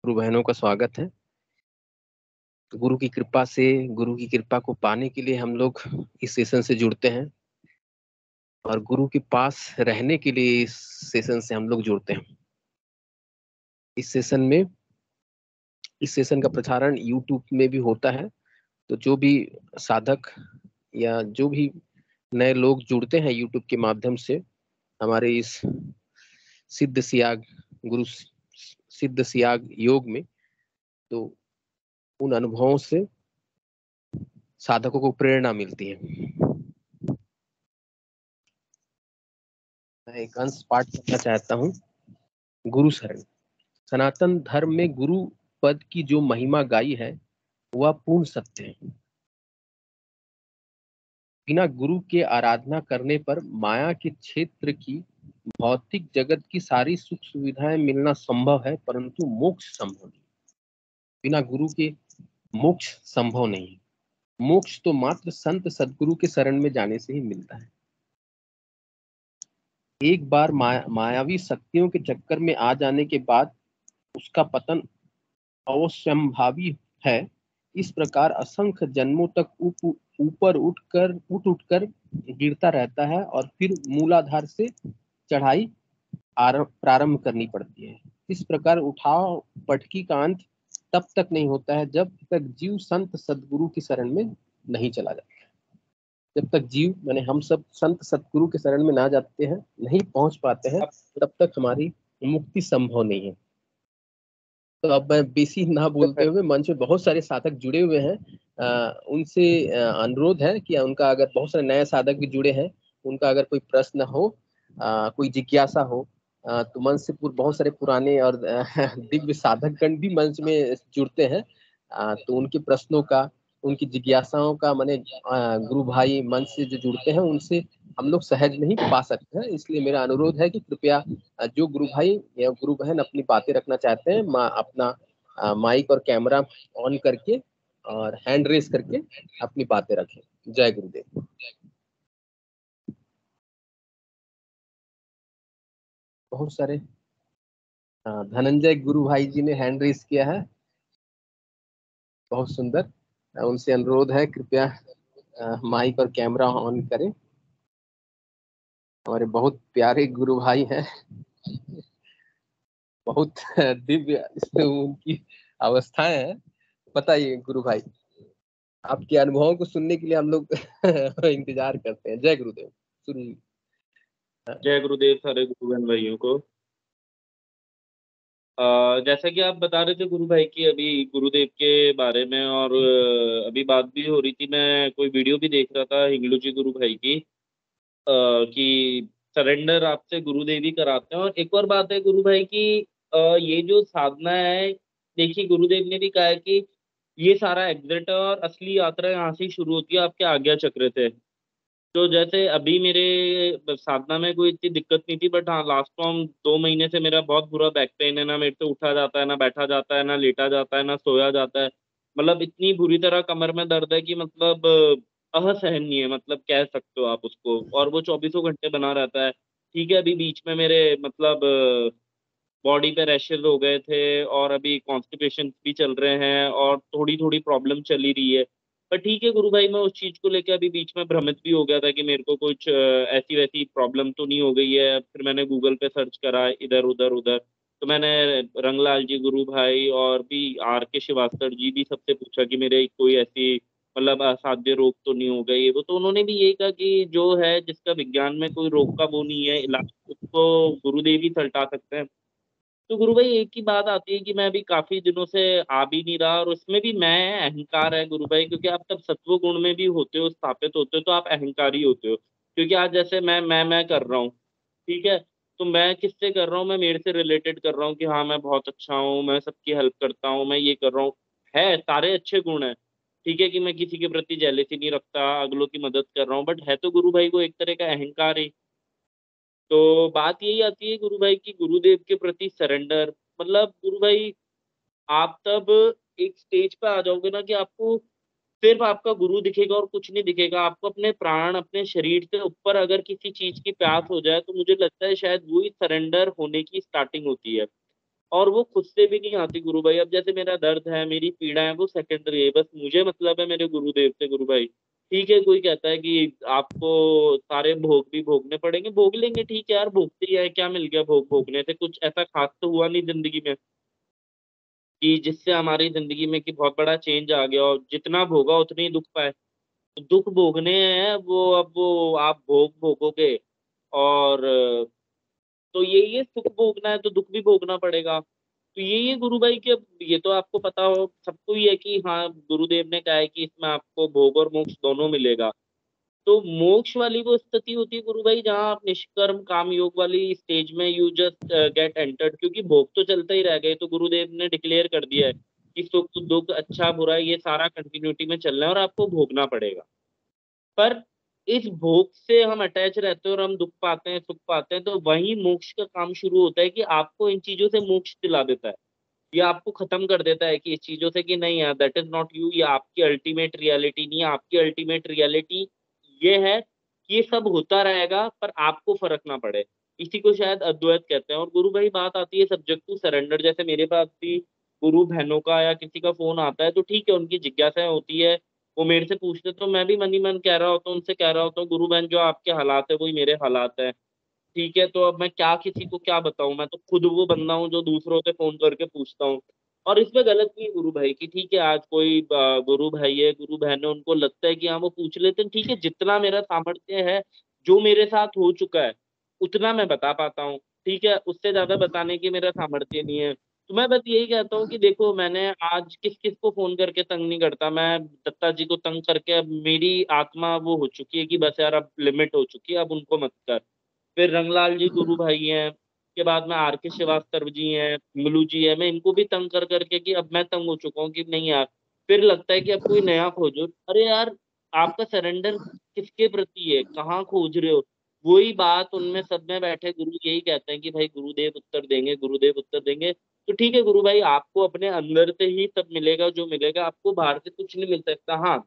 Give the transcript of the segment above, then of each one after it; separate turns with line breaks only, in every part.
गुरु बहनों का स्वागत है। तो गुरु की कृपा से, गुरु की कृपा को पाने के लिए हम लोग इस सेशन से जुड़ते हैं और गुरु के पास रहने के लिए इस सेशन से हम लोग जुड़ते हैं। इस सेशन में, इस सेशन का प्रसारण यूट्यूब में भी होता है। तो जो भी साधक या जो भी नए लोग जुड़ते हैं यूट्यूब के माध्यम से हमारे इस सिद्ध सियाग गुरु सिद्ध सियाग योग में, तो उन अनुभवों से साधकों को प्रेरणा मिलती है। मैं एक अंश पाठ करना चाहता हूँ। गुरु शरण। सनातन धर्म में गुरु पद की जो महिमा गाई है वह पूर्ण सत्य है। बिना गुरु के आराधना करने पर माया के क्षेत्र की भौतिक जगत की सारी सुख सुविधाएं मिलना संभव है, परंतु मोक्ष संभव नहीं। बिना गुरु के मोक्ष संभव नहीं है। मोक्ष तो मात्र संत सदगुरु के शरण में जाने से ही मिलता है। एक बार मायावी शक्तियों के चक्कर में आ जाने के बाद उसका पतन अवश्यंभावी है। इस प्रकार असंख्य जन्मों तक ऊपर उठकर गिरता रहता है और फिर मूलाधार से चढ़ाई प्रारंभ करनी पड़ती है। इस प्रकार उठाव पटकी का अंत तब तक नहीं होता है जब तक जीव संत सदगुरु की शरण में नहीं चला जाता। जब तक जीव माने हम सब संत सतगुरु के शरण में ना जाते हैं, नहीं पहुंच पाते हैं, तब तक हमारी मुक्ति संभव नहीं है। तो अब मैं बेसी ना बोलते हुए, मंच में बहुत सारे साधक जुड़े हुए हैं, उनसे अनुरोध है कि उनका, अगर बहुत सारे नए साधक भी जुड़े हैं, उनका अगर कोई प्रश्न हो, कोई जिज्ञासा हो, तो मंच से बहुत सारे पुराने और दिव्य साधकगण भी मंच में जुड़ते हैं। तो उनके प्रश्नों का, उनकी जिज्ञासाओं का माने गुरु भाई मंच से जो जुड़ते हैं उनसे हम लोग सहज नहीं पा सकते हैं। इसलिए मेरा अनुरोध है कि कृपया जो गुरु भाई या गुरु बहन अपनी बातें रखना चाहते हैं, अपना माइक और कैमरा ऑन करके और हैंड रेस करके अपनी बातें रखें। जय गुरुदेव। बहुत सारे धनंजय गुरु भाई जी ने हैंड रेस किया है, बहुत सुंदर। उनसे अनुरोध है कृपया माइक और कैमरा ऑन करें। हमारे बहुत प्यारे गुरु भाई हैं, बहुत दिव्य उनकी अवस्थाएं हैं। बताइए गुरु भाई, आपके अनुभवों को सुनने के लिए हम लोग इंतजार करते हैं। जय गुरुदेव। सुनिए।
जय गुरुदेव सारे गुरु बहन भाइयों को। जैसा कि आप बता रहे थे गुरु भाई की अभी गुरुदेव के बारे में, और अभी बात भी हो रही थी, मैं कोई वीडियो भी देख रहा था हिंगलू जी गुरु भाई की, कि सरेंडर आपसे गुरुदेव ही कराते हैं। और एक और बात है गुरु भाई की, ये जो साधना है, देखिए गुरुदेव ने भी कहा है कि ये सारा एग्जिट है और असली यात्रा यहाँ से ही शुरू होती है, आपके आज्ञा चक्र से। तो जैसे अभी मेरे साधना में कोई इतनी दिक्कत नहीं थी, बट हाँ लास्ट टाइम 2 महीने से मेरा बहुत बुरा बैक पेन है, ना मेरे से उठा जाता है, ना बैठा जाता है, ना लेटा जाता है, ना सोया जाता है। मतलब इतनी बुरी तरह कमर में दर्द है कि मतलब असहनीय, मतलब कह सकते हो आप उसको। और वो 24 घंटे बना रहता है। ठीक है, अभी बीच में मेरे मतलब बॉडी पे रैशेज हो गए थे, और अभी कॉन्स्टिपेशन भी चल रहे हैं, और थोड़ी थोड़ी प्रॉब्लम चली रही है। पर ठीक है गुरु भाई, मैं उस चीज को लेकर अभी बीच में भ्रमित भी हो गया था कि मेरे को कुछ ऐसी वैसी प्रॉब्लम तो नहीं हो गई है। फिर मैंने गूगल पे सर्च करा इधर उधर उधर, तो मैंने रंगलाल जी गुरु भाई और भी R K श्रीवास्तव जी भी सबसे पूछा कि मेरे कोई ऐसी मतलब असाध्य रोग तो नहीं हो गई, वो तो उन्होंने भी यही कहा कि जो है जिसका विज्ञान में कोई रोग का वो नहीं है इलाज, उसको गुरुदेव ही सल्टा सकते हैं। तो गुरु भाई एक ही बात आती है कि मैं अभी काफी दिनों से आ भी नहीं रहा, और उसमें भी मैं अहंकार है गुरु भाई, क्योंकि आप तब सत्व गुण में भी होते हो, स्थापित होते हो, तो आप अहंकारी होते हो। क्योंकि आज जैसे मैं कर रहा हूँ, ठीक है, तो मैं किससे कर रहा हूँ, मैं मेरे से रिलेटेड कर रहा हूँ कि हाँ मैं बहुत अच्छा हूँ, मैं सबकी हेल्प करता हूँ, मैं ये कर रहा हूँ। है सारे अच्छे गुण है, ठीक है, कि मैं किसी के प्रति जेलेसी नहीं रखता, अगलों की मदद कर रहा हूँ, बट है तो गुरु भाई को एक तरह का अहंकार ही। तो बात यही आती है गुरु भाई की गुरुदेव के प्रति सरेंडर। मतलब गुरु भाई, आप तब एक स्टेज पे आ जाओगे ना कि आपको सिर्फ आपका गुरु दिखेगा और कुछ नहीं दिखेगा। आपको अपने प्राण, अपने शरीर से ऊपर अगर किसी चीज की प्यास हो जाए, तो मुझे लगता है शायद वो ही सरेंडर होने की स्टार्टिंग होती है। और वो खुद से भी नहीं आती गुरु भाई। अब जैसे मेरा दर्द है, मेरी पीड़ा है, वो सेकेंडरी है, बस मुझे मतलब है मेरे गुरुदेव से गुरु भाई। ठीक है, कोई कहता है कि आपको सारे भोग भी भोगने पड़ेंगे, भोग लेंगे, ठीक है यार, भोगते ही है, क्या मिल गया भोग भोगने से, कुछ ऐसा खास तो हुआ नहीं जिंदगी में कि जिससे हमारी जिंदगी में कि बहुत बड़ा चेंज आ गया, और जितना भोगा उतने ही दुख पाए। तो दुख भोगने हैं वो, अब वो आप भोग भोगोगे, और तो यही है, सुख भोगना है तो दुख भी भोगना पड़ेगा। तो यही है गुरु भाई कि अब ये तो आपको पता हो सबको ही है कि हाँ, गुरुदेव ने कहा है कि इसमें आपको भोग और मोक्ष दोनों मिलेगा। तो मोक्ष वाली वो स्थिति होती है गुरु भाई जहाँ आप निष्कर्म काम योग वाली स्टेज में यू जस्ट गेट एंटर्ड, क्योंकि भोग तो चलता ही रह गए, तो गुरुदेव ने डिक्लेयर कर दिया है कि सुख दुख अच्छा बुरा ये सारा कंटिन्यूटी में चलना है और आपको भोगना पड़ेगा। पर इस भोग से हम अटैच रहते हैं और हम दुख पाते हैं, सुख पाते हैं, तो वही मोक्ष का काम शुरू होता है कि आपको इन चीजों से मोक्ष दिला देता है। ये आपको खत्म कर देता है कि इस चीजों से कि नहीं यार, दैट इज नॉट यू, ये आपकी अल्टीमेट रियलिटी नहीं है। आपकी अल्टीमेट रियलिटी ये है कि ये सब होता रहेगा पर आपको फर्क ना पड़े। इसी को शायद अद्वैत कहते हैं। और गुरु भाई बात आती है सब्जेक्ट टू सरेंडर, जैसे मेरे पास भी गुरु बहनों का या किसी का फोन आता है तो ठीक है, उनकी जिज्ञासाएं होती है, वो मेरे से पूछते, तो मैं भी मन ही मन कह रहा होता हूँ, उनसे कह रहा होता हूँ गुरु बहन जो आपके हालात है वही मेरे हालात है। ठीक है, तो अब मैं क्या किसी को क्या बताऊं, मैं तो खुद वो बंदा हूँ जो दूसरों से फोन करके पूछता हूँ। और इसमें गलत नहीं है गुरु भाई की, ठीक है, आज कोई गुरु भाई है, गुरु बहन है, उनको लगता है कि हाँ वो पूछ लेते हैं, ठीक है, जितना मेरा सामर्थ्य है, जो मेरे साथ हो चुका है उतना मैं बता पाता हूँ। ठीक है, उससे ज्यादा बताने की मेरा सामर्थ्य नहीं है। तो मैं बस यही कहता हूँ कि देखो, मैंने आज किस किस को फोन करके तंग नहीं करता, मैं दत्ता जी को तंग करके अब मेरी आत्मा वो हो चुकी है कि बस यार अब लिमिट हो चुकी है, अब उनको मत कर। फिर रंगलाल जी गुरु भाई हैं, के बाद में आर के श्रीवास्तव जी हैं, मलू जी है, मैं इनको भी तंग कर करके कि अब मैं तंग हो चुका हूँ कि नहीं यार। फिर लगता है कि अब कोई नया खोजो, अरे यार आपका सरेंडर किसके प्रति है, कहाँ खोज रहे हो। वही बात उनमें सब में बैठे गुरु यही कहते हैं कि भाई गुरुदेव उत्तर देंगे, गुरुदेव उत्तर देंगे। तो ठीक है गुरु भाई, आपको अपने अंदर से ही सब मिलेगा, जो मिलेगा आपको बाहर से कुछ नहीं मिल सकता। हाँ,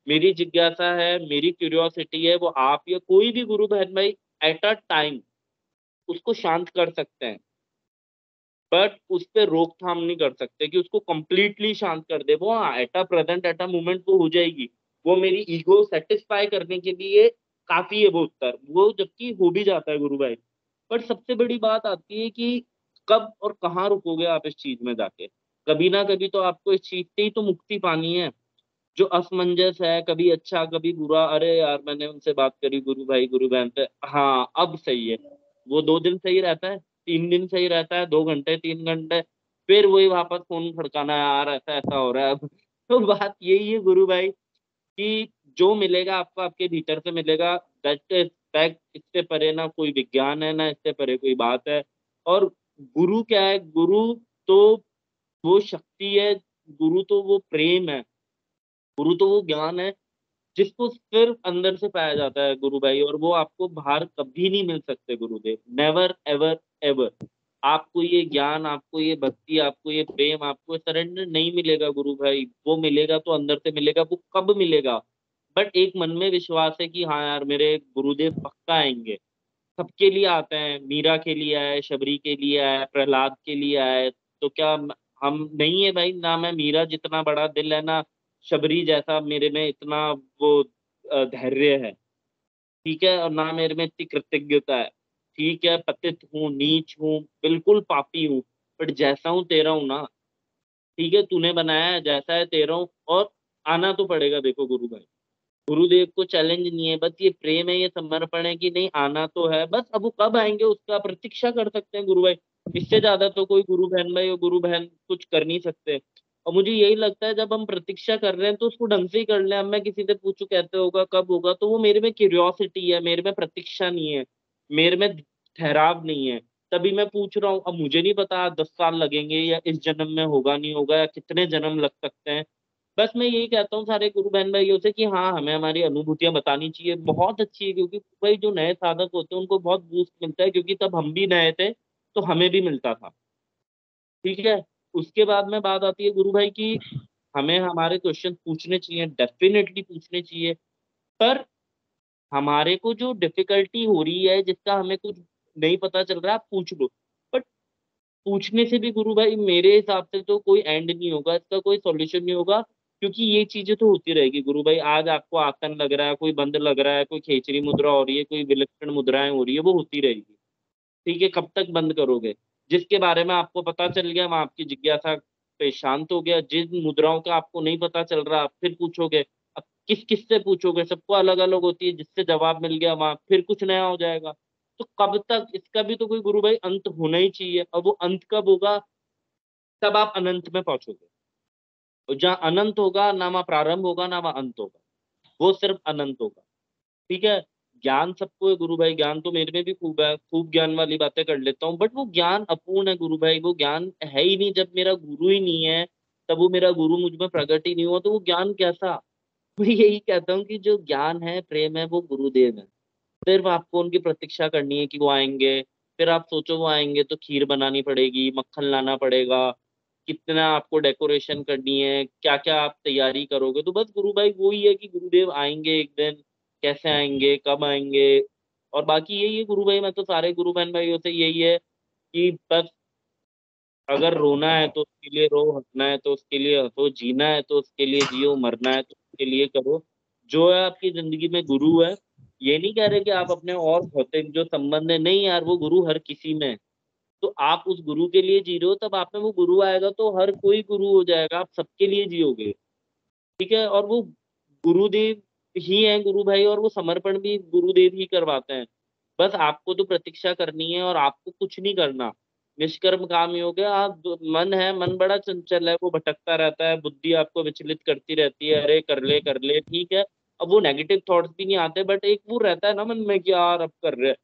मेरी जिज्ञासा है, मेरी क्यूरियोसिटी है, वो आप या कोई भी गुरु बहन भाई एट अ टाइम उसको शांत कर सकते हैं, बट उस पर रोकथाम नहीं कर सकते कि उसको कंप्लीटली शांत कर दे। वो हाँ, at a present at a moment वो हो जाएगी, वो मेरी ईगो सेटिस्फाई करने के लिए काफी है वो उत्तर, वो जबकि हो भी जाता है गुरु भाई। पर सबसे बड़ी बात आती है कि कब और कहाँ रुकोगे आप इस चीज में जाके। कभी ना कभी तो आपको इस चीज से ही तो मुक्ति पानी है। जो असमंजस है, कभी अच्छा कभी बुरा, अरे यार मैंने उनसे बात करी गुरु भाई गुरु बहन से, हाँ अब सही है, वो 2 दिन सही रहता है, 3 दिन सही रहता है, 2 घंटे 3 घंटे, फिर वही वापस फोन खड़काना, यार ऐसा ऐसा हो रहा है अब। तो बात यही है गुरु भाई कि जो मिलेगा आपको आपके भीतर से मिलेगा, दैट इज फैक्ट। इससे परे ना कोई विज्ञान है, ना इससे परे कोई बात है। और गुरु क्या है, गुरु तो वो शक्ति है, गुरु तो वो प्रेम है, गुरु तो वो ज्ञान है जिसको सिर्फ अंदर से पाया जाता है गुरु भाई, और वो आपको बाहर कभी नहीं मिल सकते गुरुदेव, नेवर एवर एवर। आपको ये ज्ञान, आपको ये भक्ति, आपको ये प्रेम, आपको सरेंडर नहीं मिलेगा गुरु भाई। वो मिलेगा तो अंदर से मिलेगा, वो कब मिलेगा, बट एक मन में विश्वास है कि हाँ यार मेरे गुरुदेव पक्का आएंगे। सबके लिए आते हैं, मीरा के लिए आए, शबरी के लिए आए, प्रहलाद के लिए आए, तो क्या हम नहीं है भाई, ना मैं मीरा जितना बड़ा दिल है, ना शबरी जैसा मेरे में इतना वो धैर्य है। ठीक है, और ना मेरे में इतनी कृतज्ञता है। ठीक है, पतित हूँ, नीच हूँ, बिल्कुल पापी हूँ, बट जैसा हूँ तेरा हूँ ना। ठीक है, तूने बनाया है, जैसा है तेरा हूँ, और आना तो पड़ेगा देखो गुरु भाई। गुरुदेव को चैलेंज नहीं है, बस ये प्रेम है, ये समर्पण है कि नहीं आना तो है, बस अब वो कब आएंगे उसका प्रतीक्षा कर सकते हैं गुरु भाई। इससे ज्यादा तो कोई गुरु बहन भाई और गुरु बहन कुछ कर नहीं सकते। और मुझे यही लगता है जब हम प्रतीक्षा कर रहे हैं तो उसको ढंग से ही कर लें। अब मैं किसी से पूछूं कैसे होगा कब होगा, तो वो मेरे में क्यूरियोसिटी है, मेरे में प्रतीक्षा नहीं है, मेरे में ठहराव नहीं है, तभी मैं पूछ रहा हूँ। अब मुझे नहीं पता 10 साल लगेंगे या इस जन्म में होगा नहीं होगा या कितने जन्म लग सकते हैं। बस मैं यही कहता हूँ सारे गुरु बहन भाइयों से कि हाँ, हमें हमारी अनुभूतियां बतानी चाहिए, बहुत अच्छी है, क्योंकि भाई जो नए साधक होते हैं उनको बहुत बूस्ट मिलता है, क्योंकि तब हम भी नए थे तो हमें भी मिलता था। ठीक है, उसके बाद में बात आती है गुरु भाई की, हमें हमारे क्वेश्चन पूछने चाहिए, डेफिनेटली पूछने चाहिए। पर हमारे को जो डिफिकल्टी हो रही है, जिसका हमें कुछ नहीं पता चल रहा है, आप पूछ लो, पूछने से भी गुरु भाई मेरे हिसाब से तो कोई एंड नहीं होगा, इसका कोई सॉल्यूशन नहीं होगा, क्योंकि ये चीजें तो होती रहेगी गुरु भाई। आज आपको आसन लग रहा है, कोई बंद लग रहा है, कोई खेचरी मुद्रा हो रही है, कोई विलक्षण मुद्राएं हो रही है, वो होती रहेगी। ठीक है, कब तक बंद करोगे? जिसके बारे में आपको पता चल गया वहां आपकी जिज्ञासा पे शांत हो गया, जिन मुद्राओं का आपको नहीं पता चल रहा आप फिर पूछोगे। अब किस किस से पूछोगे? सबको अलग अलग होती है, जिससे जवाब मिल गया वहां फिर कुछ नया हो जाएगा। तो कब तक? इसका भी तो कोई गुरु भाई अंत होना ही चाहिए, और वो अंत कब होगा? तब आप अनंत में पहुंचोगे। और जहाँ अनंत होगा ना वहाँ प्रारंभ होगा ना वहाँ अंत होगा, वो सिर्फ अनंत होगा। ठीक है, ज्ञान सबको है गुरु भाई, ज्ञान तो मेरे में भी खूब है, खूब ज्ञान वाली बातें कर लेता हूँ, बट वो ज्ञान अपूर्ण है गुरु भाई, वो ज्ञान है ही नहीं। जब मेरा गुरु ही नहीं है, तब वो मेरा गुरु मुझ में प्रकट ही नहीं हुआ, तो वो ज्ञान कैसा? मैं यही कहता हूँ कि जो ज्ञान है, प्रेम है, वो गुरुदेव है। सिर्फ आपको उनकी प्रतीक्षा करनी है कि वो आएंगे। फिर आप सोचो वो आएंगे तो खीर बनानी पड़ेगी, मक्खन लाना पड़ेगा, कितना आपको डेकोरेशन करनी है, क्या क्या आप तैयारी करोगे। तो बस गुरु भाई वो ही है कि गुरुदेव आएंगे एक दिन, कैसे आएंगे, कब आएंगे। और बाकी यही है गुरु भाई, मैं तो सारे गुरु बहन भाइयों से यही है कि बस अगर रोना है तो उसके लिए रो, हंसना है तो उसके लिए हंसो, जीना है तो उसके लिए जियो, मरना है तो उसके लिए करो। जो है आपकी जिंदगी में गुरु है। ये नहीं कह रहे कि आप अपने और भौतिक जो संबंध है, नहीं यार, वो गुरु हर किसी में है। तो आप उस गुरु के लिए जी रहे हो, तब आप में वो गुरु आएगा तो हर कोई गुरु हो जाएगा, आप सबके लिए जियोगे। ठीक है, और वो गुरुदेव ही है गुरु भाई, और वो समर्पण भी गुरुदेव ही करवाते हैं। बस आपको तो प्रतीक्षा करनी है, और आपको कुछ नहीं करना। निष्कर्म काम योग है। आप मन है, मन बड़ा चंचल है, वो भटकता रहता है, बुद्धि आपको विचलित करती रहती है, अरे कर ले, ठीक है। अब वो नेगेटिव थॉट्स भी नहीं आते, बट एक वो रहता है ना मन में कि यार अब कर रहे हैं,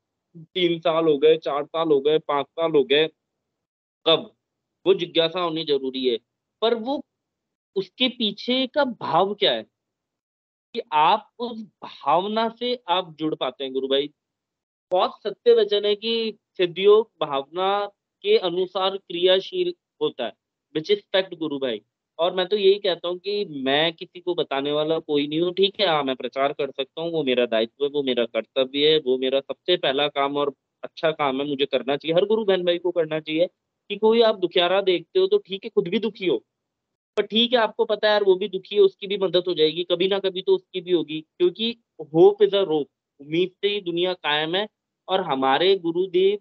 3 साल हो गए, 4 साल हो गए, 5 साल हो गए, कब? वो जिज्ञासा होनी जरूरी है। पर वो उसके पीछे का भाव क्या है, कि आप उस भावना से आप जुड़ पाते हैं गुरु भाई। बहुत सत्य वचन है कि सिद्धियोग भावना के अनुसार क्रियाशील होता है, विच इज फैक्ट गुरु भाई। और मैं तो यही कहता हूँ कि मैं किसी को बताने वाला कोई नहीं हूँ। ठीक है, हाँ, मैं प्रचार कर सकता हूँ, वो मेरा दायित्व है, वो मेरा कर्तव्य है, वो मेरा सबसे पहला काम और अच्छा काम है, मुझे करना चाहिए, हर गुरु बहन भाई को करना चाहिए। कि कोई आप दुखियारा देखते हो तो ठीक है, खुद भी दुखी हो, पर ठीक है, आपको पता है यार वो भी दुखी है, उसकी भी मदद हो जाएगी, कभी ना कभी तो उसकी भी होगी, क्योंकि होप इज अ रोप, उम्मीद से ही दुनिया कायम है। और हमारे गुरुदेव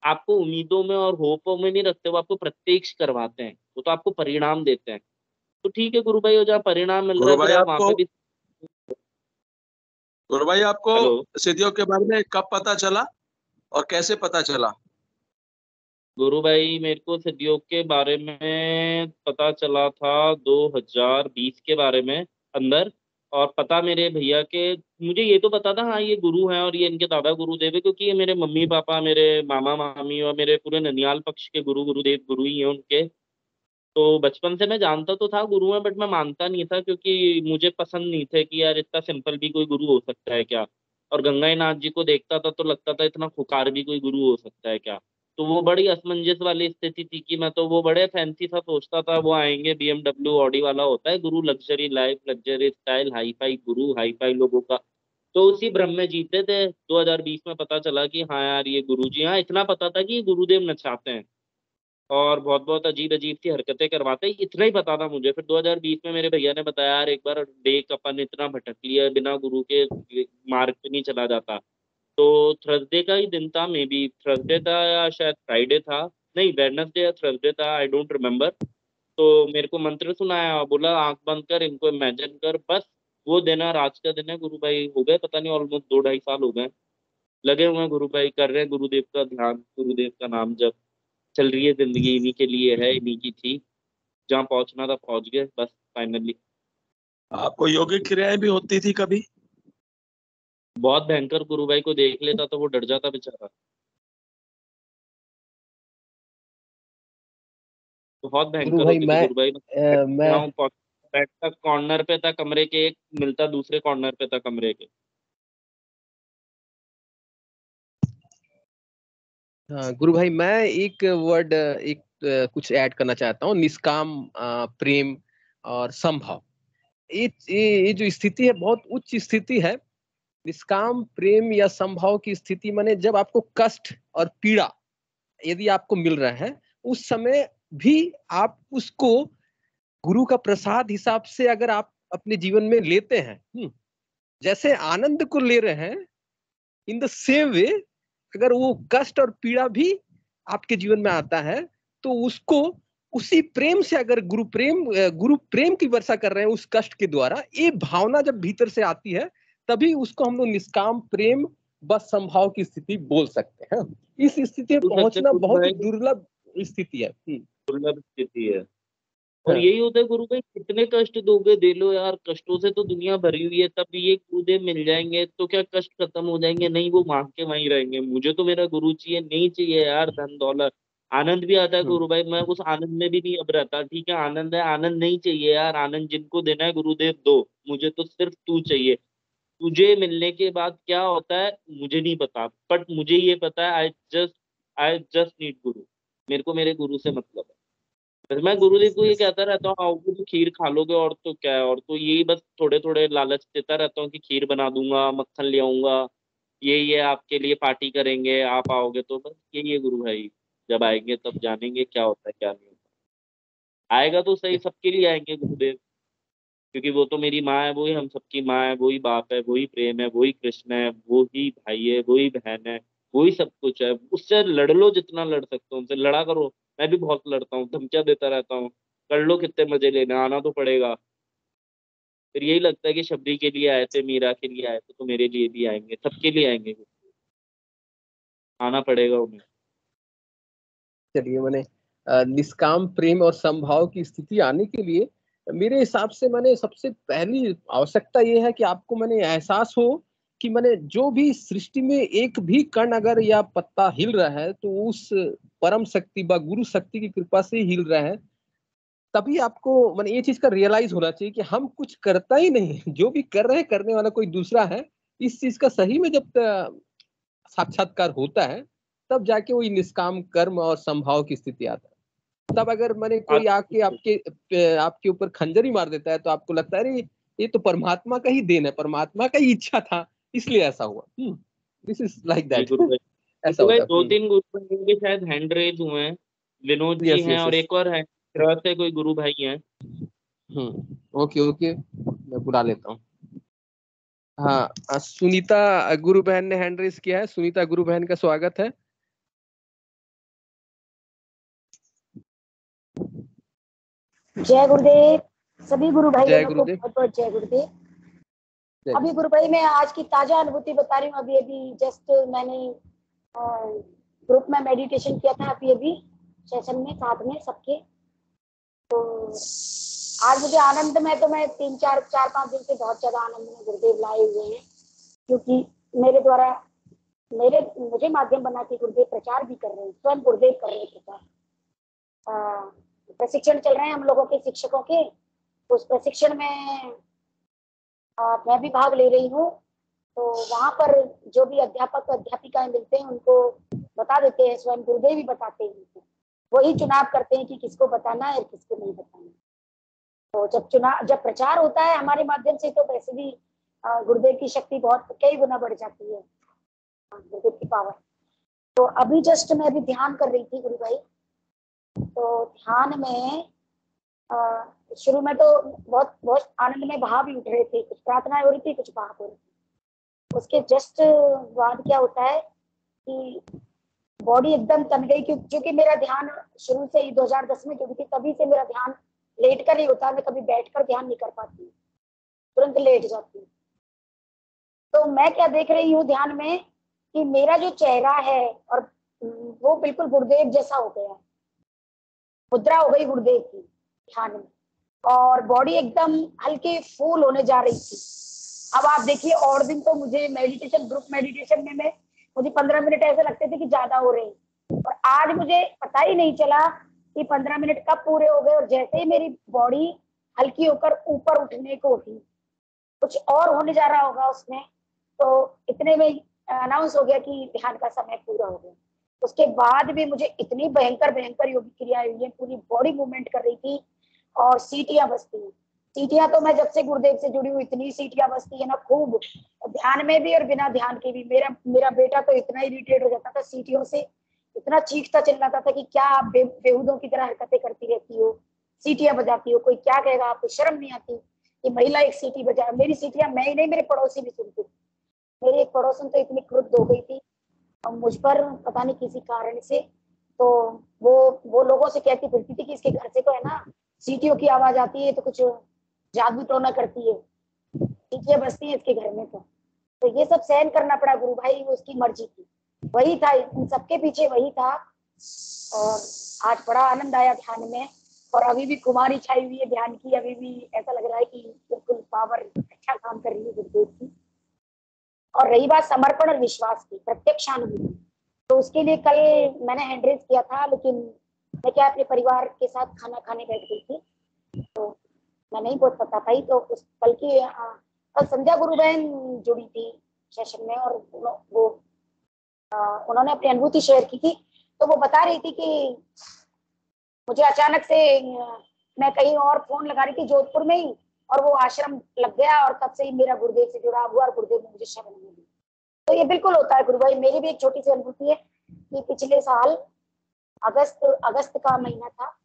आपको उम्मीदों में और होपों में नहीं रखते, वो आपको प्रत्यक्ष करवाते हैं, वो तो आपको परिणाम देते हैं। तो ठीक है गुरु भाई, और जहाँ परिणाम मिल रहा
गुरु
है फिर
भाई
आप वहां
आपको
पे भी।
गुरु भाई आपको
हेलो
सिद्धियों के बारे में कब पता चला और कैसे पता चला?
गुरु भाई, मेरे को सिद्धियोग के बारे में पता चला था 2020 के बारे में अंदर। और पता मेरे भैया के, मुझे ये तो पता था हाँ ये गुरु हैं और ये इनके दादा गुरुदेव है, क्योंकि ये मेरे मम्मी पापा, मेरे मामा मामी और मेरे पूरे ननियाल पक्ष के गुरुदेव गुरु ही हैं उनके। तो बचपन से मैं जानता तो था गुरु हैं, बट मैं मानता नहीं था, क्योंकि मुझे पसंद नहीं थे कि यार इतना सिंपल भी कोई गुरु हो सकता है क्या। और गंगाई नाथ जी को देखता था तो लगता था इतना खुकार भी कोई गुरु हो सकता है क्या। तो वो बड़ी असमंजस वाली स्थिति थी कि मैं तो वो बड़े फैंसी सा सोचता था, वो आएंगे BMW ऑडी वाला होता है गुरु, luxury life, luxury style, hi fi गुरु, हाई फाई लोगों का। तो उसी भ्रम में जीते थे। 2020 में पता चला कि हाँ यार ये गुरु जी, हाँ इतना पता था कि ये गुरुदेव नचाते हैं और बहुत बहुत अजीब अजीब सी हरकतें करवाते हैं, इतना ही पता था मुझे। फिर 2020 में मेरे भैया ने बताया यार एक बार देख, अपन इतना भटक लिया है, बिना गुरु के मार्ग पे नहीं चला जाता। तो थर्सडे का ही दिन था, मे बी थर्सडे था या शायद फ्राइडे था, नहीं वेडनेसडे या थर्सडे था, आई डोंट रिमेम्बर। तो मेरे को मंत्र सुनाया, बोला आंख बंद कर, इनको इमेजिन कर, बस वो दिन है, आज का दिन है गुरु भाई। हो गए पता नहीं ऑलमोस्ट 2-2.5 साल हो गए, लगे हुए हैं गुरु भाई, कर रहे हैं गुरुदेव का ध्यान, गुरुदेव का नाम जप, चल रही है जिंदगी, इन्हीं के लिए है, इन्हीं की थी, जहाँ पहुंचना था पहुंच गए बस फाइनली।
आपको योगिक क्रियाएं भी होती थी कभी?
बहुत भयंकर, गुरु भाई को देख लेता तो वो डर जाता बेचारा, बहुत
गुरु
भयंकर
भाई
होती थी
मैं
गुरु भाई।
मैं
बैठता कॉर्नर पे था कमरे के, एक मिलता दूसरे कॉर्नर पे था कमरे के।
हाँ गुरु भाई, मैं एक वर्ड कुछ ऐड करना चाहता हूँ। निष्काम, प्रेम और संभव, ये जो स्थिति है बहुत उच्च स्थिति है। निष्काम प्रेम या संभव की स्थिति माने जब आपको कष्ट और पीड़ा यदि आपको मिल रहा है उस समय भी आप उसको गुरु का प्रसाद हिसाब से अगर आप अपने जीवन में लेते हैं, जैसे आनंद को ले रहे हैं, इन द सेम वे अगर वो कष्ट और पीड़ा भी आपके जीवन में आता है तो उसको उसी प्रेम से, अगर गुरु प्रेम की वर्षा कर रहे हैं उस कष्ट के द्वारा, ये भावना जब भीतर से आती है तभी उसको हम लोग निष्काम प्रेम बस संभाव की स्थिति बोल सकते हैं। इस स्थिति में पहुंचना बहुत ही दुर्लभ स्थिति है।
दुर्लभ स्थिति है। और यही होता है गुरु भाई, कितने कष्ट दोगे, दे लो यार, कष्टों से तो दुनिया भरी हुई है, तब ये गुरुदेव मिल जाएंगे तो क्या कष्ट खत्म हो जाएंगे? नहीं, वो मांग के वहीं रहेंगे, मुझे तो मेरा गुरु चाहिए, नहीं चाहिए यार धन दौलत। आनंद भी आता है गुरु भाई, मैं उस आनंद में भी नहीं अब रहता। ठीक है आनंद है, आनंद नहीं चाहिए यार, आनंद जिनको देना है गुरुदेव दो, मुझे तो सिर्फ तू चाहिए। तुझे मिलने के बाद क्या होता है मुझे नहीं पता, बट मुझे ये पता है आई जस्ट नीड गुरु, मेरे को मेरे गुरु से मतलब है। फिर मैं गुरुदेव को ये कहता रहता हूँ, आओगे तो खीर खा लोगे, और तो क्या है, और तो यही बस थोड़े थोड़े लालच देता रहता हूँ कि खीर बना दूंगा, मक्खन ले आऊंगा, ये आपके लिए पार्टी करेंगे, आप आओगे तो, बस यही है गुरु भाई। जब आएंगे तब जानेंगे क्या होता है क्या नहीं होता। आएगा तो सही, सबके लिए आएंगे गुरुदेव, क्योंकि वो तो मेरी माँ है, वही हम सबकी माँ है, वही बाप है, वही प्रेम है, वही कृष्ण है, वही भाई है, वही बहन है, वही सब कुछ है। उससे लड़ लो जितना लड़ सकते हो, उनसे लड़ा करो। मैं भी बहुत लड़ता हूँ, धमकियां देता रहता हूँ, कर लो कितने मजे लेने, आना तो पड़ेगा। फिर यही लगता है कि शबरी के लिए आए थे, मीरा के लिए आए थे, तो मेरे लिए भी आएंगे, सबके लिए आएंगे, आना पड़ेगा उन्हें।
चलिए, मैंने निष्काम प्रेम और समभाव की स्थिति आने के लिए मेरे हिसाब से मैंने सबसे पहली आवश्यकता ये है कि आपको मैंने एहसास हो कि मैंने जो भी सृष्टि में एक भी कण अगर या पत्ता हिल रहा है तो उस परम शक्ति व गुरु शक्ति की कृपा से हिल रहा है। तभी आपको मैंने ये चीज का रियलाइज होना चाहिए कि हम कुछ करता ही नहीं, जो भी कर रहे हैं करने वाला कोई दूसरा है। इस चीज का सही में जब साक्षात्कार होता है तब जाके वही निष्काम कर्म और संभाव की स्थिति आता है। तब अगर मैंने कोई आके आपके ऊपर खंजर ही मार देता है तो आपको लगता है अरे ये तो परमात्मा का ही देन है, परमात्मा का ही इच्छा था इसलिए ऐसा हुआ। This is like that. ऐसा होता है।
दो तीन गुरु भाई के शायद हैंड रेज हुए हैं, विनोद जी हैं और एक और है, से कोई गुरु भाई हैं।
ओके ओके, मैं बुला लेता हूँ। हाँ, सुनीता गुरु बहन ने हैंड रेज किया है। सुनीता गुरु बहन का स्वागत है।
जय गुरुदेव। सभी गुरु भाई
जय
को
गुरुदेव।
बहुत बहुत जय गुरुदेव। अभी गुरु भाई मैं आज की ताजा अनुभूति बता रही हूँ। अभी अभी जस्ट मैंने ग्रुप में मेडिटेशन किया था, अभी सेशन में साथ में सबके। तो आज मुझे आनंद में, तो मैं 4-5 दिन से बहुत ज्यादा आनंद में गुरुदेव लाए हुए हैं, क्योंकि मेरे द्वारा मुझे माध्यम बना के गुरुदेव प्रचार भी कर रहे हैं, स्वयं गुरुदेव कर रहे हैं प्रचार। प्रशिक्षण चल रहे हैं हम लोगों के शिक्षकों के, उस प्रशिक्षण में मैं भी भाग ले रही हूँ। तो वहां पर जो भी अध्यापक अध्यापिकाएं मिलते हैं उनको बता देते हैं, स्वयं गुरुदेव भी बताते हैं, वही चुनाव करते हैं कि किसको बताना है और किसको नहीं बताना। तो जब प्रचार होता है हमारे माध्यम से, तो वैसे भी गुरुदेव की शक्ति बहुत कई गुना बढ़ जाती है, गुरुदेव की पावर। तो अभी जस्ट मैं अभी ध्यान कर रही थी गुरु भाई। तो ध्यान में शुरू में तो बहुत बहुत आनंद में भाव भी उठ रहे थे, कुछ प्रार्थनाएं हो रही थी, कुछ भाव हो रही थी। उसके जस्ट बाद क्या होता है कि बॉडी एकदम तन गई, क्योंकि मेरा ध्यान शुरू से ही 2010 में जो थी तभी से मेरा ध्यान लेट कर ही होता है। मैं कभी बैठकर ध्यान नहीं कर पाती, तुरंत लेट जाती हूँ। तो मैं क्या देख रही हूँ ध्यान में कि मेरा जो चेहरा है और वो बिल्कुल गुरुदेव जैसा हो गया, मुद्रा हो गई गुरुदेव की ध्यान में, और बॉडी एकदम हल्की फूल होने जा रही थी। अब आप देखिए, और दिन तो मुझे मेडिटेशन, ग्रुप मेडिटेशन में मुझे 15 मिनट ऐसे लगते थे कि ज्यादा हो रहे हैं, और आज मुझे पता ही नहीं चला कि 15 मिनट कब पूरे हो गए। और जैसे ही मेरी बॉडी हल्की होकर ऊपर उठने को थी, कुछ और होने जा रहा होगा उसमें, तो इतने में अनाउंस हो गया कि ध्यान का समय पूरा हो गया। उसके बाद भी मुझे इतनी भयंकर भयंकर योगी क्रियाएं हुई है, पूरी बॉडी मूवमेंट कर रही थी और सीटियां बजती हैं। सीटियां तो मैं जब से गुरुदेव से जुड़ी हूँ इतनी सीटियां बजती है ना, खूब, ध्यान में भी और बिना ध्यान के भी। मेरा बेटा तो इतना इरिटेट हो जाता था सीटियों से, इतना चीखता चिल्लाता था कि क्या आप बेहूदों की तरह हरकतें करती रहती हो, सीटियां बजाती हो, कोई क्या कहेगा, आपको शर्म नहीं आती कि महिला एक सीटी बजा। मेरी सीटियां मैं ही नहीं, मेरे पड़ोसी भी सुनते। मेरी एक पड़ोसन तो इतनी क्रुद्ध हो गई थी मुझ पर, पता नहीं किसी कारण से, तो वो लोगों से कहती फिरती थी कि इसके घर से तो है ना सीटियों की आवाज आती है, तो कुछ जादू टोना करती है, सीटियां बजती है इसके घर में। तो ये सब सहन करना पड़ा गुरु भाई, वो उसकी मर्जी थी, वही था, इन सबके पीछे वही था। और आज बड़ा आनंद आया ध्यान में, और अभी भी कुमारी छाई हुई है ध्यान की, अभी भी ऐसा लग रहा है कि बिल्कुल पावर अच्छा काम कर रही है गुरुदेव की। और रही बात समर्पण और विश्वास की, प्रत्यक्षानुभूति, तो उसके लिए कल मैंने हैंड रेज किया था, लेकिन मैं क्या अपने परिवार के साथ खाना खाने बैठ गई थी, तो मैं नहीं बोल पता पाई। तो उस कल की कल संध्या गुरु बहन जुड़ी थी सेशन में, और वो उन्होंने अपनी अनुभूति शेयर की थी। तो वो बता रही थी कि मुझे अचानक से मैं कहीं और फोन लगा रही थी जोधपुर में ही, और वो आश्रम लग गया, और तब से ही मेरा गुरुदेव से जुड़ा हुआ, और गुरुदेव ने मुझे शरण में दी। तो ये बिल्कुल होता है गुरु भाई। मेरी भी एक छोटी सी अनुभूति है कि पिछले साल अगस्त का महीना था,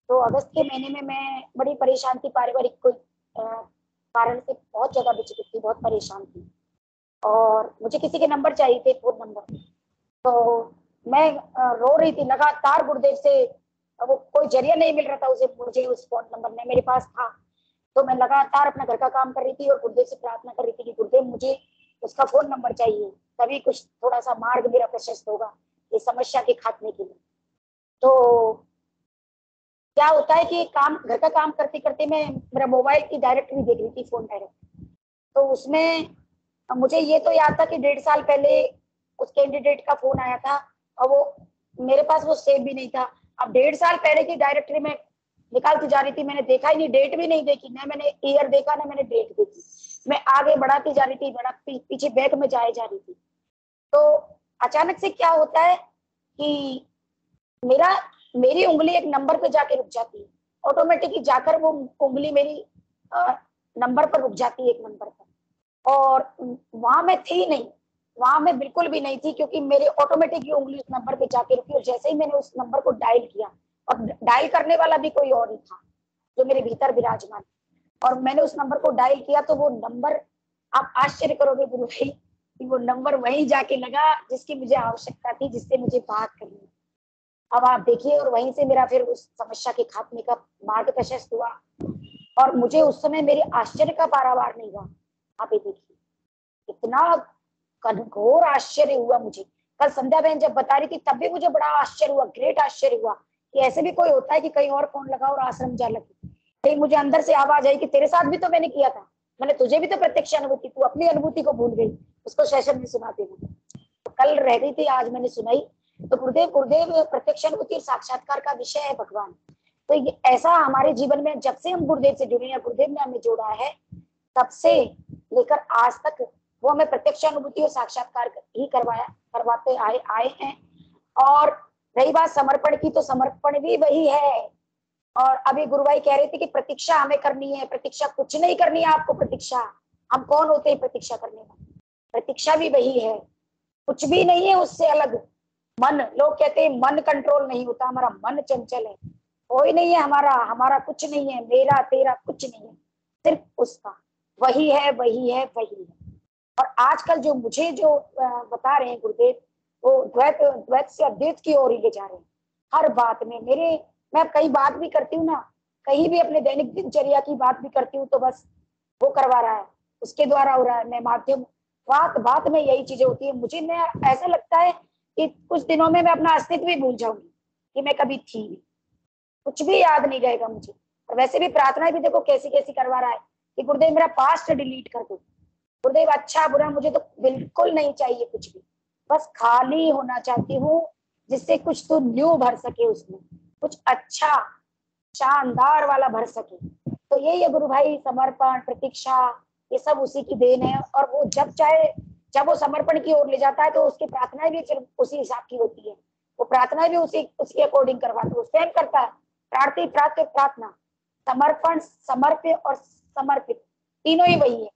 तो अगस्त के महीने में मैं बड़ी परेशान थी, पारिवारिक कोई कारण से बहुत ज्यादा विचलित थी, बहुत परेशान थी, और मुझे किसी के नंबर चाहिए थे, फोन नंबर। तो मैं रो रही थी लगातार गुरुदेव से, वो कोई जरिया नहीं मिल रहा था उसे, मुझे उस फोन नंबर में मेरे पास था, तो मैं लगातार अपना घर का काम कर रही थी और गुरुदेव से प्रार्थना कर रही थी कि गुरुदेव मुझे उसका फोन नंबर चाहिए, तभी कुछ थोड़ा सा मार्ग मेरा प्रशस्त होगा इस समस्या के खात्मे के लिए। तो क्या होता है कि काम, घर का काम करते करते मैं मेरा मोबाइल की डायरेक्टरी देख रही थी, फोन डायरेक्टरी, तो उसमें मुझे ये तो याद था कि 1.5 साल पहले उस कैंडिडेट का फोन आया था, और वो मेरे पास वो सेव भी नहीं था। अब 1.5 साल पहले की डायरेक्टरी में निकालती जा रही थी, मैंने देखा ही नहीं, डेट भी नहीं देखी, ना मैंने ईयर देखा, ना मैंने डेट देखी, मैं आगे बढ़ाती जा रही थी, पीछे बैक में जाए जा रही थी। तो अचानक से क्या होता है कि मेरी उंगली एक नंबर पे जाके रुक जाती है, ऑटोमेटिकली जाकर वो उंगली मेरी नंबर पर रुक जाती है, एक नंबर पर, और वहां मैं थी नहीं, वहां मैं बिल्कुल भी नहीं थी, क्योंकि मेरे ऑटोमेटिकली उंगली उस नंबर पे जाके रुकी, और जैसे ही मैंने उस नंबर को डायल किया, और डायल करने वाला भी कोई और ही था जो मेरे भीतर विराजमान, और मैंने उस नंबर को डायल किया, तो वो नंबर, आप आश्चर्य करोगे गुरु भाई कि वो नंबर वहीं जाके लगा जिसकी मुझे आवश्यकता थी, जिससे मुझे बात करनी। अब आप देखिए, और वहीं से मेरा फिर उस समस्या के खात्मे का मार्ग प्रशस्त हुआ, और मुझे उस समय मेरे आश्चर्य का पारावार नहीं हुआ। आप ये देखिए, इतना घोर आश्चर्य हुआ मुझे। कल संध्या बहन जब बता रही थी तब भी मुझे बड़ा आश्चर्य हुआ, ग्रेट आश्चर्य हुआ कि ऐसे भी कोई होता है कि कहीं और फोन लगा और आश्रम जा लगे। कहीं मुझे अंदर से आवाज आई कि तेरे साथ भी तो मैंने किया था, मैंने तुझे भी तो प्रत्यक्ष अनुभूति, तू अपनी अनुभूति को भूल गई, उसको सेशन में सुनाते हुए। तो कल रह गई थी, आज मैंने सुनाई। तो गुरुदेव प्रत्यक्ष अनुभूति और साक्षात्कार का विषय है भगवान। तो ये ऐसा हमारे जीवन में जब से हम गुरुदेव से जुड़े हैं, गुरुदेव ने हमें जोड़ा है, तब से लेकर आज तक वो हमें प्रत्यक्ष अनुभूति और साक्षात्कार ही करवाते आए हैं। और रही बात समर्पण की, तो समर्पण भी वही है। और अभी गुरु भाई कह रहे थे कि प्रतीक्षा हमें करनी है, प्रतीक्षा कुछ नहीं करनी है आपको, प्रतीक्षा हम कौन होते हैं प्रतीक्षा करने वाले, प्रतीक्षा भी वही है, कुछ भी नहीं है उससे अलग। मन, लोग कहते हैं मन कंट्रोल नहीं होता, हमारा मन चंचल है, कोई नहीं है हमारा कुछ नहीं है, मेरा तेरा कुछ नहीं है, सिर्फ उसका, वही है वही है वही है। और आजकल जो मुझे जो बता रहे हैं गुरुदेव, वो द्वैत से अद्वैत की ओर ही ले जा रहे हैं हर बात में। मैं कई बात भी करती हूँ ना, कहीं भी अपने दैनिक दिनचर्या की बात भी करती हूँ, तो बस वो करवा रहा है, उसके द्वारा हो रहा है, मैं माध्यम, बात में यही चीजें होती है। मुझे मैं ऐसा लगता है कि कुछ दिनों में मैं अपना अस्तित्व भी भूल जाऊंगी कि मैं कभी थी, कुछ भी याद नहीं रहेगा मुझे। और वैसे भी प्रार्थना भी देखो कैसी कैसी करवा रहा है कि गुरुदेव मेरा पास्ट डिलीट कर दो, गुरुदेव अच्छा बुरा मुझे तो बिल्कुल नहीं चाहिए, कुछ भी, बस खाली होना चाहती हूँ, जिससे कुछ तो न्यू भर सके, उसमें कुछ अच्छा शानदार वाला भर सके। तो यही है गुरु भाई, समर्पण, प्रतीक्षा, ये सब उसी की देन है। और वो जब चाहे, जब वो समर्पण की ओर ले जाता है, तो उसकी प्रार्थनाएं भी फिर उसी हिसाब की होती है, वो प्रार्थनाएं भी उसके अकॉर्डिंग करवाता है, वो स्वयं करता है, प्रार्थना, समर्पण, समर्प्य और समर्पित, तीनों ही वही है,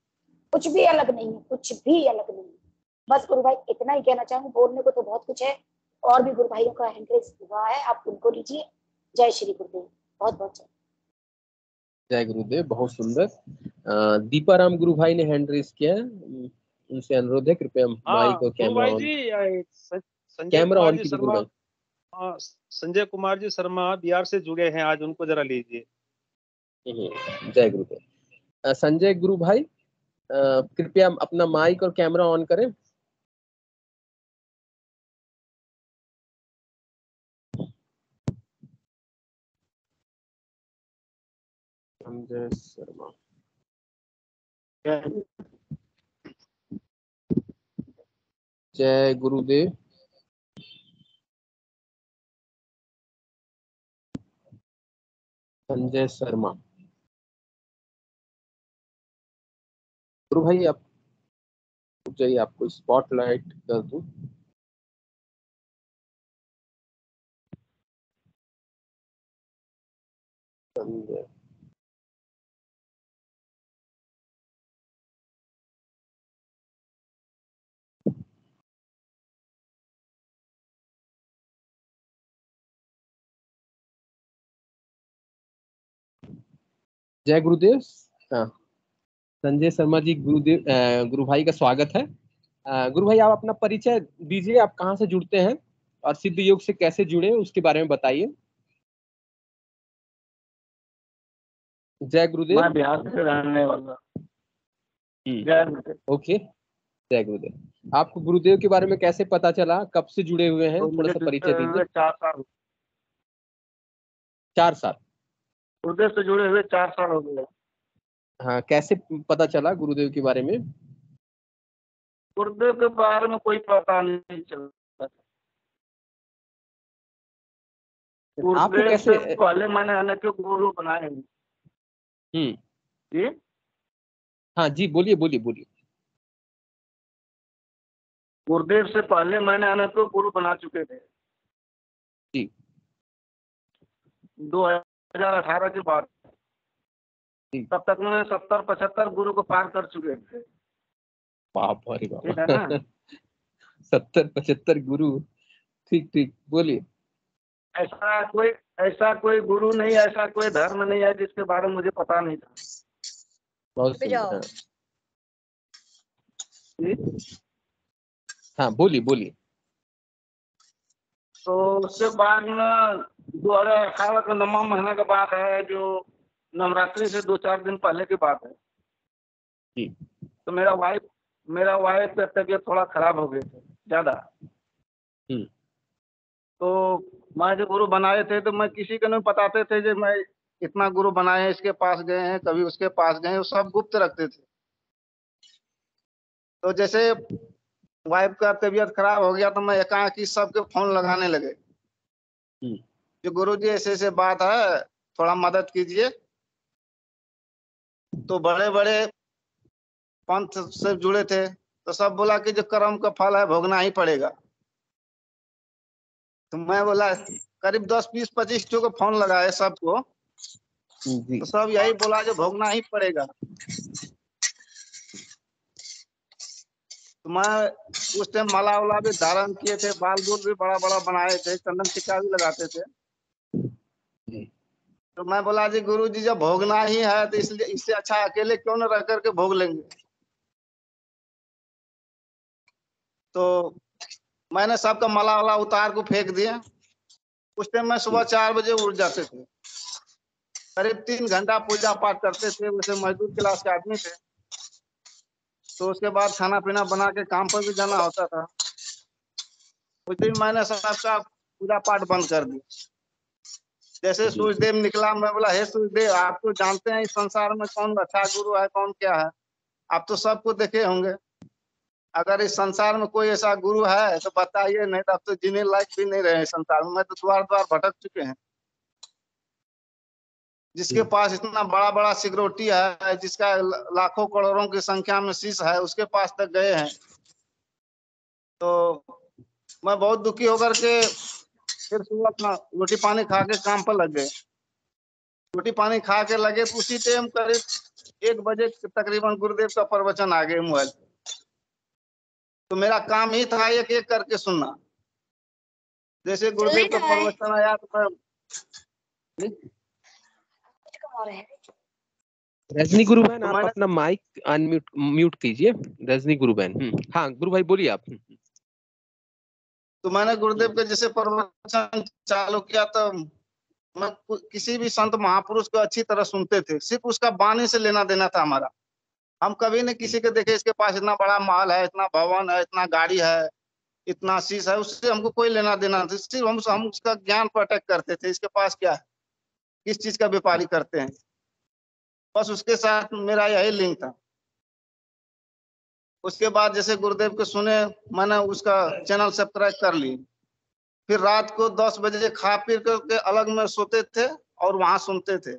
कुछ भी अलग नहीं है, कुछ भी अलग नहीं है। बस गुरु भाई इतना ही कहना चाहूँ, बोलने को तो बहुत कुछ है, और भी गुरु भाइयों का हैंड रेज हुआ है, आप उनको लीजिए। जय श्री गुरुदेव, बहुत बहुत
जय गुरुदेव, बहुत सुंदर। दीपाराम गुरु भाई ने हैंड रेज किया है, उनसे अनुरोध है कृपया माइक और camera on.
Sanjay
camera
Kumar
on
ji
कीजिए गुरु
शर्मा,
भाई।
संजय कुमार जी शर्मा बिहार से जुड़े हैं आज, उनको जरा लीजिए।
जय गुरुदेव। संजय गुरु भाई कृपया अपना माइक और कैमरा ऑन करें। संजय शर्मा, जय गुरुदेव। संजय शर्मा, गुरु भाई आप जाइए, आपको स्पॉटलाइट कर दूं। संजय, जय गुरुदेव। हाँ, संजय शर्मा जी, गुरुदेव गुरु भाई का स्वागत है। गुरु भाई आप अपना परिचय दीजिए, आप कहाँ से जुड़ते हैं और सिद्ध योग से कैसे जुड़े उसके बारे में बताइए। जय गुरुदेव।
मैं बिहार से रहने वाला। जय गुरुदेव।
ओके, जय गुरुदेव। आपको गुरुदेव के बारे में कैसे पता चला, कब से जुड़े हुए हैं,
तो
थोड़ा
मुझे
सा परिचय दीजिए।
4 साल
4 साल।
गुरुदेव से जुड़े हुए 4 साल हो गए।
हाँ, कैसे पता चला गुरुदेव के बारे में?
गुरुदेव के बारे में कोई पता नहीं चलता।
आपको
गुरुदेव
कैसे?
से पहले मैंने अनेक गुरु बनाए हैं। जी
हाँ जी, बोलिए बोलिए बोलिए।
गुरुदेव से पहले मैंने अनेक गुरु बना चुके थे।
जी।
2018 के बाद।
जी।
तब तक मैंने 70-75 गुरु को पार कर चुके थे।
बाप रे
ठीक है ना?
बाप। 70-75 गुरु। ठीक ठीक, बोलिए।
ऐसा कोई गुरु नहीं, ऐसा कोई धर्म नहीं है जिसके बारे में मुझे पता नहीं था।
बहुत सुंदर।
जी?
हाँ, बोलिए बोलिए।
तो उसके बाद में 2018 का 9वां महीना का बात है, जो नवरात्रि से 2-4 दिन पहले की बात है।
जी।
तो मेरा वाइफ का तबीयत थोड़ा खराब हो गई थी ज्यादा। तो मैं जो गुरु बनाए थे तो मैं किसी को नहीं बताते थे जो मैं इतना गुरु बनाए, इसके पास गए हैं, कभी उसके पास गए हैं, वो सब गुप्त रखते थे। तो जैसे वाइफ का तबीयत खराब हो गया तो मैं एकाएकी सबके फोन लगाने लगे जो गुरु जी ऐसे ऐसे बात है, थोड़ा मदद कीजिए। तो बड़े बड़े पंथ से जुड़े थे तो सब बोला कि जो कर्म का फल है भोगना ही पड़ेगा। तो मैं बोला करीब 10-20-25 को फोन लगाए सबको, तो सब यही बोला जो भोगना ही पड़ेगा। तो मैं उस टाइम माला वाला भी धारण किए थे, बाल बूल भी बड़ा बड़ा बनाए थे, चंदन टिक्का भी लगाते थे। तो मैं बोला जी गुरु जी जब भोगना ही है तो इसलिए इससे अच्छा अकेले क्यों न रह करके भोग लेंगे। तो मैंने सबका माला वाला उतार को फेंक दिया। उस टाइम मैं सुबह 4 बजे उठ जाते थे, करीब 3 घंटा पूजा पाठ करते थे। वैसे मजदूर क्लास के आदमी थे, तो उसके बाद खाना पीना बना के काम पर भी जाना होता था। उस दिन मैंने सबका पूजा पाठ बंद कर दिया। जैसे सूर्यदेव निकला, मैं बोला हे सूर्यदेव, आप तो जानते हैं इस संसार में कौन अच्छा गुरु है कौन क्या है, आप तो सबको देखे होंगे। अगर इस संसार में कोई ऐसा गुरु है तो बताइए, नहीं तो अब तो जीने लायक भी नहीं रहे संसार में। मैं तो द्वार द्वार भटक चुके हैं। जिसके पास इतना बड़ा बड़ा सिक्योरिटी है, जिसका लाखों करोड़ों की संख्या में शीश है, उसके पास तक गए हैं। तो मैं बहुत दुखी होकर के फिर सुबह अपना रोटी पानी खा के काम पर लग गए। रोटी पानी खा के लगे तो उसी टाइम करीब 1 बजे तकरीबन गुरुदेव का प्रवचन आ गए मोबाइल। तो मेरा काम ही था एक एक करके सुनना। जैसे गुरुदेव का प्रवचन आया तो मैं
रजनी गुरु बहन,
तो
आप
मैंने
अपना माइक अनम्यूट म्यूट कीजिए। रजनी गुरु बहन, हाँ गुरु भाई बोलिए आप।
तो मैंने गुरुदेव के जैसे प्रवचन चालू किया तो मैं किसी भी संत महापुरुष को अच्छी तरह सुनते थे, सिर्फ उसका वाणी से लेना देना था हमारा। हम कभी नहीं किसी के देखे इसके पास इतना बड़ा महल है, इतना भवन है, इतना गाड़ी है, इतना शीश है, उससे हमको कोई लेना देना नहीं। सिर्फ हम उसका ज्ञान पर अटैक करते थे, इसके पास क्या है, किस चीज का व्यापारी करते हैं, बस उसके साथ मेरा यही लिंक था। उसके बाद जैसे गुरुदेव के सुने, मैंने उसका चैनल सब्सक्राइब कर ली। फिर रात को 10 बजे खा पी करके अलग में सोते थे और वहां सुनते थे।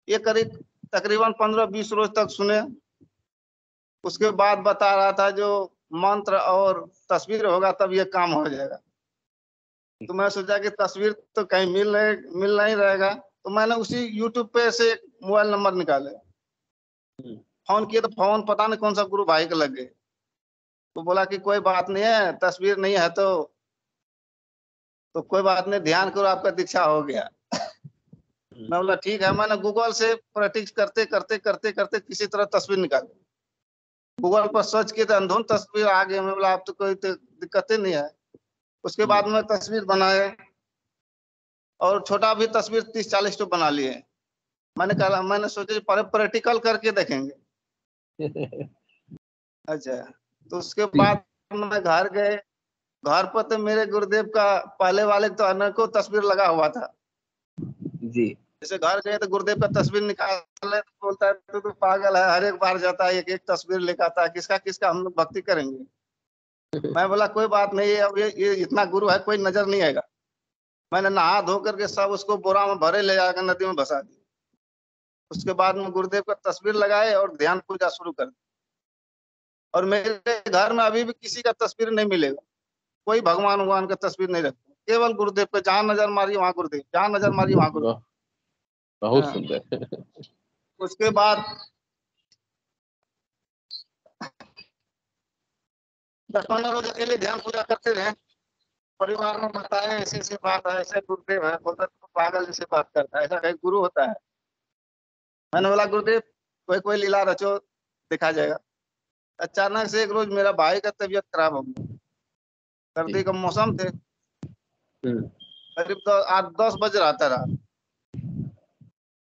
ये करीब तकरीबन 15-20 रोज तक सुने। उसके बाद बता रहा था जो मंत्र और तस्वीर होगा तब ये काम हो जाएगा। तो मैं सोचा कि तस्वीर तो कहीं मिल नहीं रहेगा, तो मैंने उसी यूट्यूब पे से एक मोबाइल नंबर निकाले, फोन किए तो फोन पता नहीं कौन सा गुरु भाई के लग गए। तो बोला कि कोई बात नहीं है, तस्वीर नहीं है तो कोई बात नहीं, ध्यान करो, आपका दीक्षा हो गया। मैं बोला ठीक है। मैंने गूगल से प्रैक्टिस करते करते करते करते किसी तरह तस्वीर निकाली, गूगल पर सर्च किए तो अंधुन तस्वीर आ गई। मैं बोला अब तो कोई दिक्कत ही नहीं है। उसके बाद में तस्वीर बनाए और छोटा भी तस्वीर 30-40 तो बना लिए। मैंने सोचा प्रैक्टिकल करके देखेंगे। अच्छा, तो उसके बाद मैं घर गए। घर पर तो मेरे गुरुदेव का पहले वाले तो अनेकों तस्वीर लगा हुआ था
जी।
जैसे घर गए तो गुरुदेव का तस्वीर निकाले तो बोलता है तो पागल है, हर एक बार जाता है एक एक तस्वीर लेकर आता है, किसका किसका हम लोग भक्ति करेंगे। मैं बोला कोई बात नहीं है, अब ये इतना गुरु है, कोई नजर नहीं आएगा। मैंने नहा धो करके सब उसको बोरा में भरे ले जाकर नदी में भसा दी। उसके बाद में गुरुदेव का तस्वीर लगाए और ध्यान पूजा शुरू कर दी। और मेरे घर में अभी भी किसी का तस्वीर नहीं मिलेगा, कोई भगवान का तस्वीर नहीं रखते, केवल गुरुदेव पे जहाँ नजर मारी वहां गुरुदेव, जहाँ नजर मारी वहां गुरुदेव।
बहुत
हाँ।
सुंदर।
उसके बाद 10-15 रोज अकेले ध्यान पूजा करते रहे। परिवार में बताया ऐसी ऐसी बात है, ऐसे गुरुदेव है, बोलता तो पागल जैसे बात करता है, ऐसा कहीं गुरु होता है। मैंने बोला गुरुदेव कोई कोई लीला रचो, देखा जाएगा। अचानक से एक रोज मेरा भाई का तबीयत खराब हो गया, सर्दी का मौसम थे, करीब 8-10 बज रहा था रात।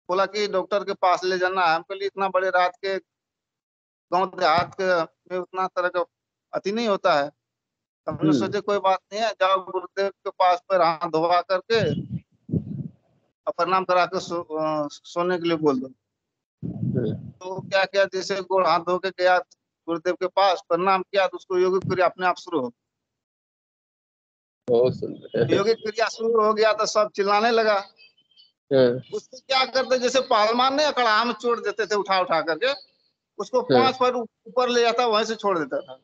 बोला कि डॉक्टर के पास ले जाना है। हमको लिए इतना बड़े रात के गांव देहात के में उतना तरह का अति नहीं होता है। हमने सोचे कोई बात नहीं है, जाओ गुरुदेव के पास पर हाथ धोवा करके और प्रणाम करा के सोने के लिए बोल दो। तो क्या किया, जैसे गोड़ हाथ धो के गया गुरुदेव के पास, प्रणाम किया तो उसको योगिक क्रिया अपने आप शुरू हो गई।
बहुत सुंदर।
योगिक क्रिया शुरू हो गया तो सब चिल्लाने लगा। उसको क्या करते, जैसे पहलवान ने अकड़ा में चोट देते थे उठा उठा करके, उसको 5 फुट ऊपर ले जाता, वहीं से छोड़ देता था।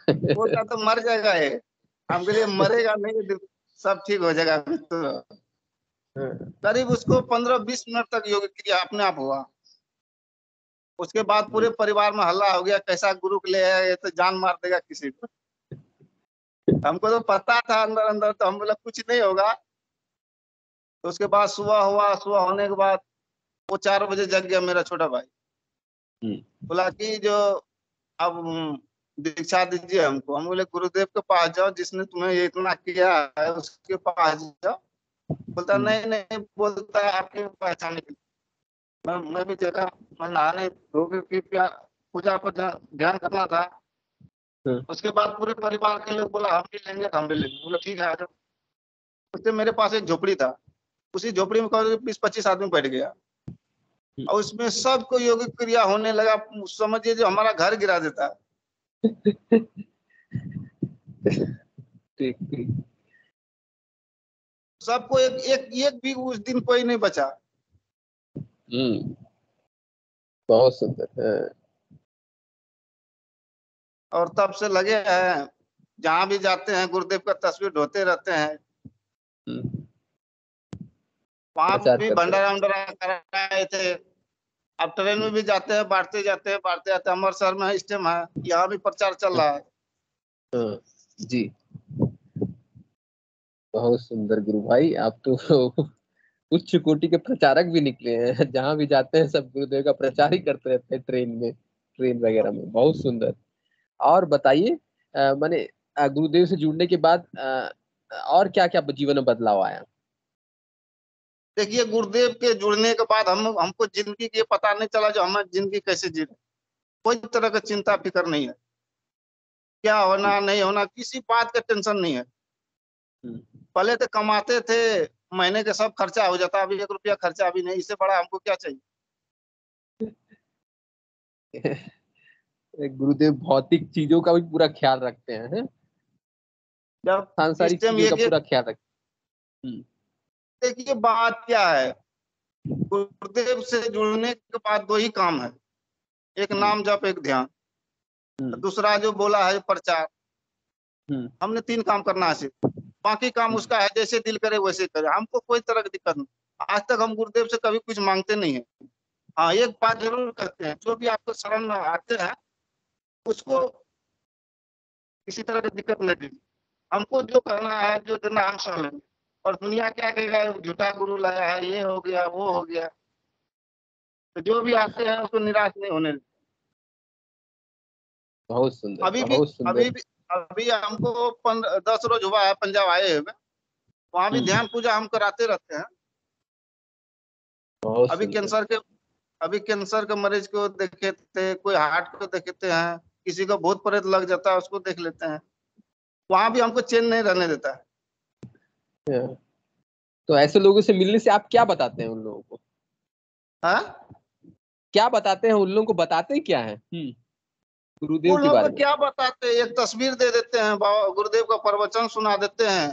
बोलता तो मर जाएगा ये, हमके लिए मरेगा नहीं, सब ठीक हो जाएगा। तो करीब उसको 15-20 मिनट तक योग क्रिया अपने आप हुआ। उसके बाद पूरे परिवार में हल्ला हो गया, कैसा गुरु के ले आया, ये तो जान मार देगा किसी को। हमको तो पता था अंदर अंदर, तो हम बोला कुछ नहीं होगा। तो उसके बाद सुबह हुआ, सुबह होने के बाद वो 4 बजे जग गया मेरा छोटा भाई। बोला कि जो अब दीक्षा दीजिए हमको। हम बोले गुरुदेव के पास जाओ, जिसने तुम्हें ये इतना किया है उसके पास जाओ। बोलता नहीं नहीं, बोलता है आपके पहचाने के लिए। मैं भी देखा, मैं नहाने धोके की पूजा पर ध्यान करना था। उसके बाद पूरे परिवार के लोग बोला हम भी लेंगे, हम भी लेंगे। बोला ठीक है आ जाओ। उससे मेरे पास एक झोपड़ी था, उसी झोपड़ी में 20-25 आदमी बैठ गया और उसमें सबको योगिक क्रिया होने लगा। समझिए जो हमारा घर गिरा देता है।
ठीक।
सबको एक भी उस दिन कोई नहीं बचा।
बहुत सुंदर है।
और तब से लगे हैं, जहां भी जाते हैं गुरुदेव का तस्वीर ढोते रहते हैं। वहां भी भंडारा वंडारा कराए थे। अब ट्रेन में भी जाते हैं, बांटते जाते हैं। अमृतसर में इस टाइम है, यहाँ भी प्रचार चल रहा है।
जी बहुत सुंदर गुरु भाई, आप तो उच्च कोटि के प्रचारक भी निकले हैं। जहां भी जाते हैं सब गुरुदेव का प्रचार ही करते रहते हैं, ट्रेन वगैरह में। बहुत सुंदर। और बताइए, माने गुरुदेव से जुड़ने के बाद और क्या क्या जीवन में बदलाव आया?
देखिए, गुरुदेव के जुड़ने के बाद हमको जिंदगी के पता नहीं चला जो हमें जिंदगी कैसे जी रहे। कोई तरह का चिंता फिक्र नहीं है, क्या होना नहीं होना किसी बात का टेंशन नहीं है। पहले तो कमाते थे, महीने के सब खर्चा हो जाता, अभी 1 रुपया खर्चा भी नहीं। इससे बड़ा हमको क्या चाहिए।
गुरुदेव भौतिक चीजों का भी पूरा ख्याल रखते हैं,
जब
सांसारिक
सिस्टम
चीजों का
ये
पूरा ख्याल रखते हैं।
देखिए बात क्या है, गुरुदेव से जुड़ने के बाद 2 ही काम है, एक नाम जप, एक ध्यान, दूसरा जो बोला है प्रचार। हमने 3 काम करना है सिर्फ, बाकी काम उसका है, जैसे दिल करे वैसे करे। हमको कोई तरह की दिक्कत नहीं। आज तक हम गुरुदेव से कभी कुछ मांगते नहीं है। हाँ, एक बात जरूर करते हैं, जो भी आपको शरण में आते हैं उसको किसी तरह की दिक्कत नहीं दीजिए। हमको जो करना है, जो देना हम सह लेंगे। और दुनिया क्या कहेगा, झूठा गुरु लाया है, ये हो गया वो हो गया। तो जो भी आते हैं उसको निराश नहीं होने देते।
बहुत सुंदर,
अभी भी
बहुत सुंदर।
अभी हमको 10 रोज हुआ है पंजाब आए हुए। वहां भी ध्यान पूजा हम कराते रहते हैं।
बहुत
अभी
सुंदर।
कैंसर के मरीज को देखे थे, कोई हार्ट को देखते हैं, किसी को भूत प्रेत लग जाता है उसको देख लेते हैं। वहां भी हमको चैन नहीं रहने देता है।
तो ऐसे लोगों से मिलने से आप क्या बताते हैं उन लोगों को?
हाँ,
क्या बताते हैं उन लोगों को? बताते क्या है गुरुदेव
उन
के
लोगों
बारे
को
में?
क्या बताते हैं, एक तस्वीर दे देते हैं, बाबा गुरुदेव का प्रवचन सुना देते हैं,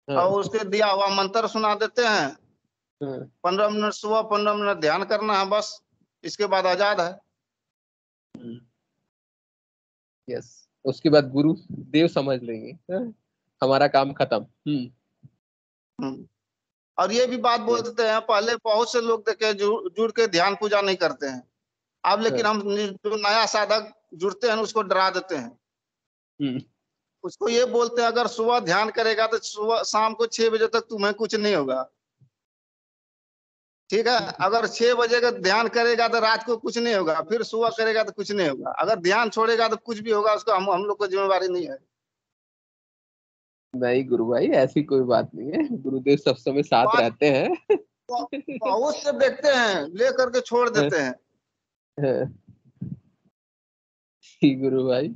हाँ,
और उसके दिया हुआ मंत्र सुना देते हैं।
हाँ,
15 मिनट सुबह, 15 मिनट ध्यान करना है बस। इसके बाद आजाद है।
यस। उसके बाद गुरु देव समझ लेंगे, हमारा काम खत्म।
और ये भी बात बोल
यस।
देते हैं, पहले बहुत से लोग देखे जुड़ के ध्यान पूजा नहीं करते हैं। अब लेकिन हम जो नया साधक जुड़ते हैं उसको डरा देते हैं। उसको ये बोलते हैं, अगर सुबह ध्यान करेगा तो सुबह शाम को 6 बजे तक तुम्हें कुछ नहीं होगा। ठीक है, अगर 6 बजे का ध्यान करेगा तो रात को कुछ नहीं होगा, फिर सुबह करेगा तो कुछ नहीं होगा। अगर ध्यान छोड़ेगा तो कुछ भी होगा, उसको हम लोग को जिम्मेवारी नहीं है।
नहीं गुरु भाई, ऐसी कोई बात नहीं है, गुरुदेव सब समय साथ
बात
रहते हैं।
बहुत से देखते हैं, ले करके छोड़ देते हैं।
गुरु भाई।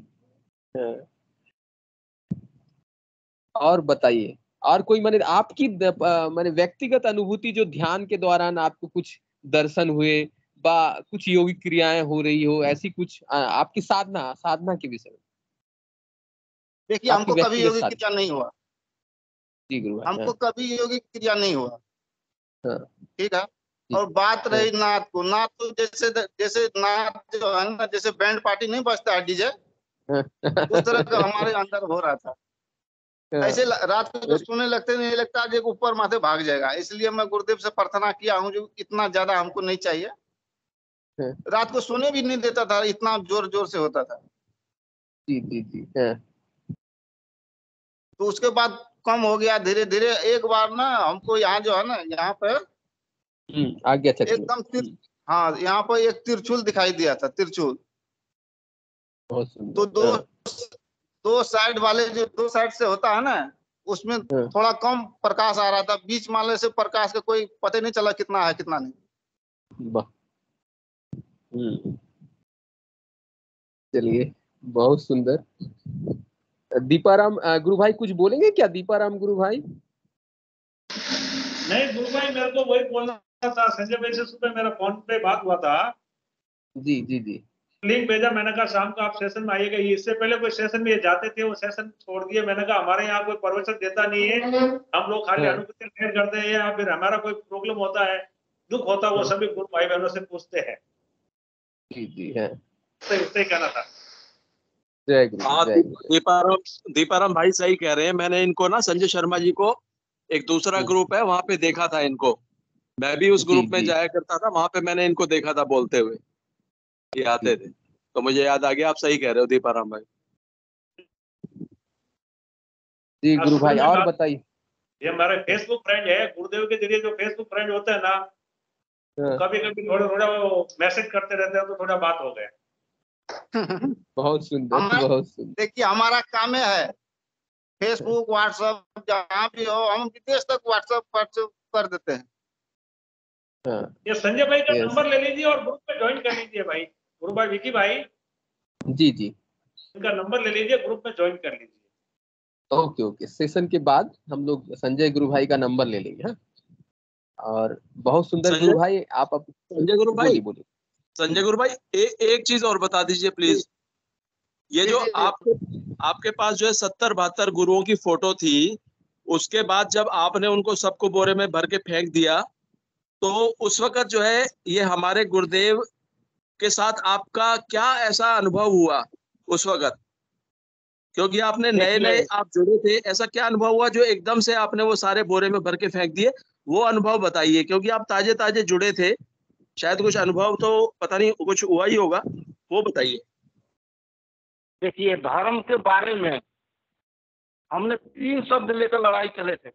और बताइए, और कोई माने आपकी माने व्यक्तिगत अनुभूति जो ध्यान के दौरान आपको कुछ दर्शन हुए, बा कुछ योगिक क्रियाएं हो रही हो, ऐसी कुछ आपकी साधना साधना के विषय में?
देखिए,
आपकी
हमको कभी
व्यक्तिगत
योगिक
साधना।
क्रिया नहीं हुआ।
जी गुरु भाई।
हमको कभी योगिक क्रिया नहीं हुआ।
हाँ,
ठीक है।
जी।
और बात रही नाथ को, नाथ तो जैसे जैसे नाथ जो है ना, जैसे बैंड पार्टी नहीं बजता है डीजे, उस तरह का हमारे अंदर हो रहा था। ऐसे रात को जो सोने लगते नहीं लगता जो ऊपर माथे भाग जाएगा। इसलिए मैं गुरुदेव से प्रार्थना किया हूँ, जो इतना ज्यादा हमको नहीं चाहिए। रात को सोने भी नहीं देता था, इतना जोर जोर से होता था।
जी जी जी।
तो उसके बाद कम हो गया धीरे धीरे। एक बार ना हमको यहाँ जो है ना, यहाँ पे
आज्ञा चक्र
एकदम
में।
हाँ, यहाँ पर एक त्रिशूल दिखाई दिया था, त्रिशूल।
बहुत
तो
सुंदर।
दो साइड वाले जो 2 साइड से होता है ना, उसमें थोड़ा कम प्रकाश आ रहा था। बीच वाले से प्रकाश का कोई पता नहीं चला कितना है कितना नहीं।
वाह। चलिए, बहुत सुंदर। दीपाराम गुरु भाई कुछ बोलेंगे क्या? दीपाराम गुरु भाई।
नहीं गुरु भाई, मेरे को वही बोलना था। संजय भाई से सुबह मेरा फोन पे बात हुआ था।
जी जी जी।
लिंक भेजा, मैंने कहा शाम को आप सेशन में आइएगा। इससे पहले कोई सेशन में ये जाते थे, वो सेशन छोड़ दिए। मैंने कहा हमारे यहाँ कोई प्रवचन देता नहीं है, हम लोग खाली अनुभूति शेयर करते हैं, या फिर हमारा कोई प्रॉब्लम होता है, दुख होता है, वो सभी गुरु भाई बहनों से पूछते हैं।
जी जी है,
तो उससे कहना था।
जय गुरु।
हाँ,
जय गुरु।
दीपाराम भाई सही कह रहे हैं। मैंने इनको ना, संजय शर्मा जी को, एक दूसरा ग्रुप है वहां पे देखा था इनको। मैं भी उस ग्रुप में जाया करता था, वहां पे मैंने इनको देखा था बोलते हुए, ये आते थे। तो मुझे याद आ गया, आप सही कह रहे हो दीपाराम भाई।
जी गुरु भाई, और बताइए।
ये हमारे फेसबुक फ्रेंड है, गुरुदेव के जरिए जो फेसबुक फ्रेंड होते हैं ना, कभी कभी थोड़ा थोड़ा वो मैसेज करते रहते हैं, तो थोड़ा बात हो गए।
बहुत सुंदर, बहुत सुंदर।
देखिए हमारा काम है फेसबुक व्हाट्सएप जहाँ भी हो हम विदेश तक व्हाट्सएप कर देते हैं।
ये संजय भाई का नंबर ले लीजिए और ग्रुप में ज्वाइन कर लीजिए भाई, गुरु भाई विकी भाई।
जी जी,
इनका नंबर ले लीजिए, ग्रुप में ज्वाइन कर लीजिए।
ओके ओके, सेशन के बाद हम लोग संजय गुरु भाई का नंबर ले लेंगे। हाँ, और बहुत सुंदर गुरु भाई, आप
संजय गुरु भाई,
बोलिए।
संजय गुरु भाई एक चीज और बता दीजिए प्लीज। ये जो आपके पास जो है 70-72 गुरुओं की फोटो थी, उसके बाद जब आपने उनको सबको बोरे में भर के फेंक दिया, तो उस वक्त जो है ये हमारे गुरुदेव के साथ आपका क्या ऐसा अनुभव हुआ उस वक्त? क्योंकि आपने नए नए आप जुड़े थे, ऐसा क्या अनुभव हुआ जो एकदम से आपने वो सारे बोरे में भर के फेंक दिए? वो अनुभव बताइए, क्योंकि आप ताजे ताजे जुड़े थे, शायद कुछ अनुभव तो पता नहीं कुछ हुआ ही होगा, वो बताइए।
देखिए धर्म के बारे में हमने 3 शब्द लेकर लड़ाई चले थे।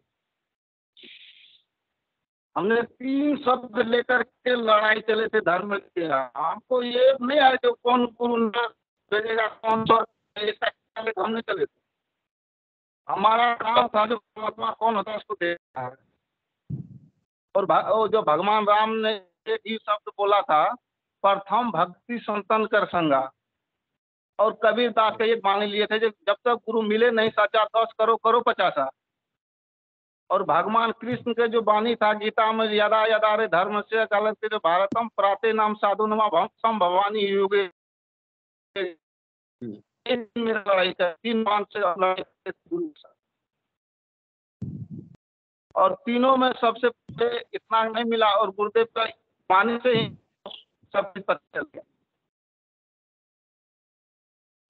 हमने 3 शब्द लेकर के लड़ाई चले थे धर्म के। हमको ये नहीं है जो कौन गुरु भेजेगा कौन सा, हमने चले थे। हमारा काम था जो परमात्मा कौन होता है उसको देखना है। और जो भगवान राम ने एक ही शब्द बोला था, प्रथम भक्ति संतन कर संगा। और कबीर दास के ये वाणी लिए थे, जब तक गुरु मिले नहीं सच्चा 10 करो करो 50। और भगवान कृष्ण के जो वाणी था गीता में, यदा यदा रे धर्म से गलत जो भारतम प्राते नाम साधु नमा भक्तम भवानी युगे। मेरा लड़ाई का 3 मान से गुरु, और तीनों में सबसे पहले इतना नहीं मिला और गुरुदेव का वाणी से ही सब कुछ पता चल गया।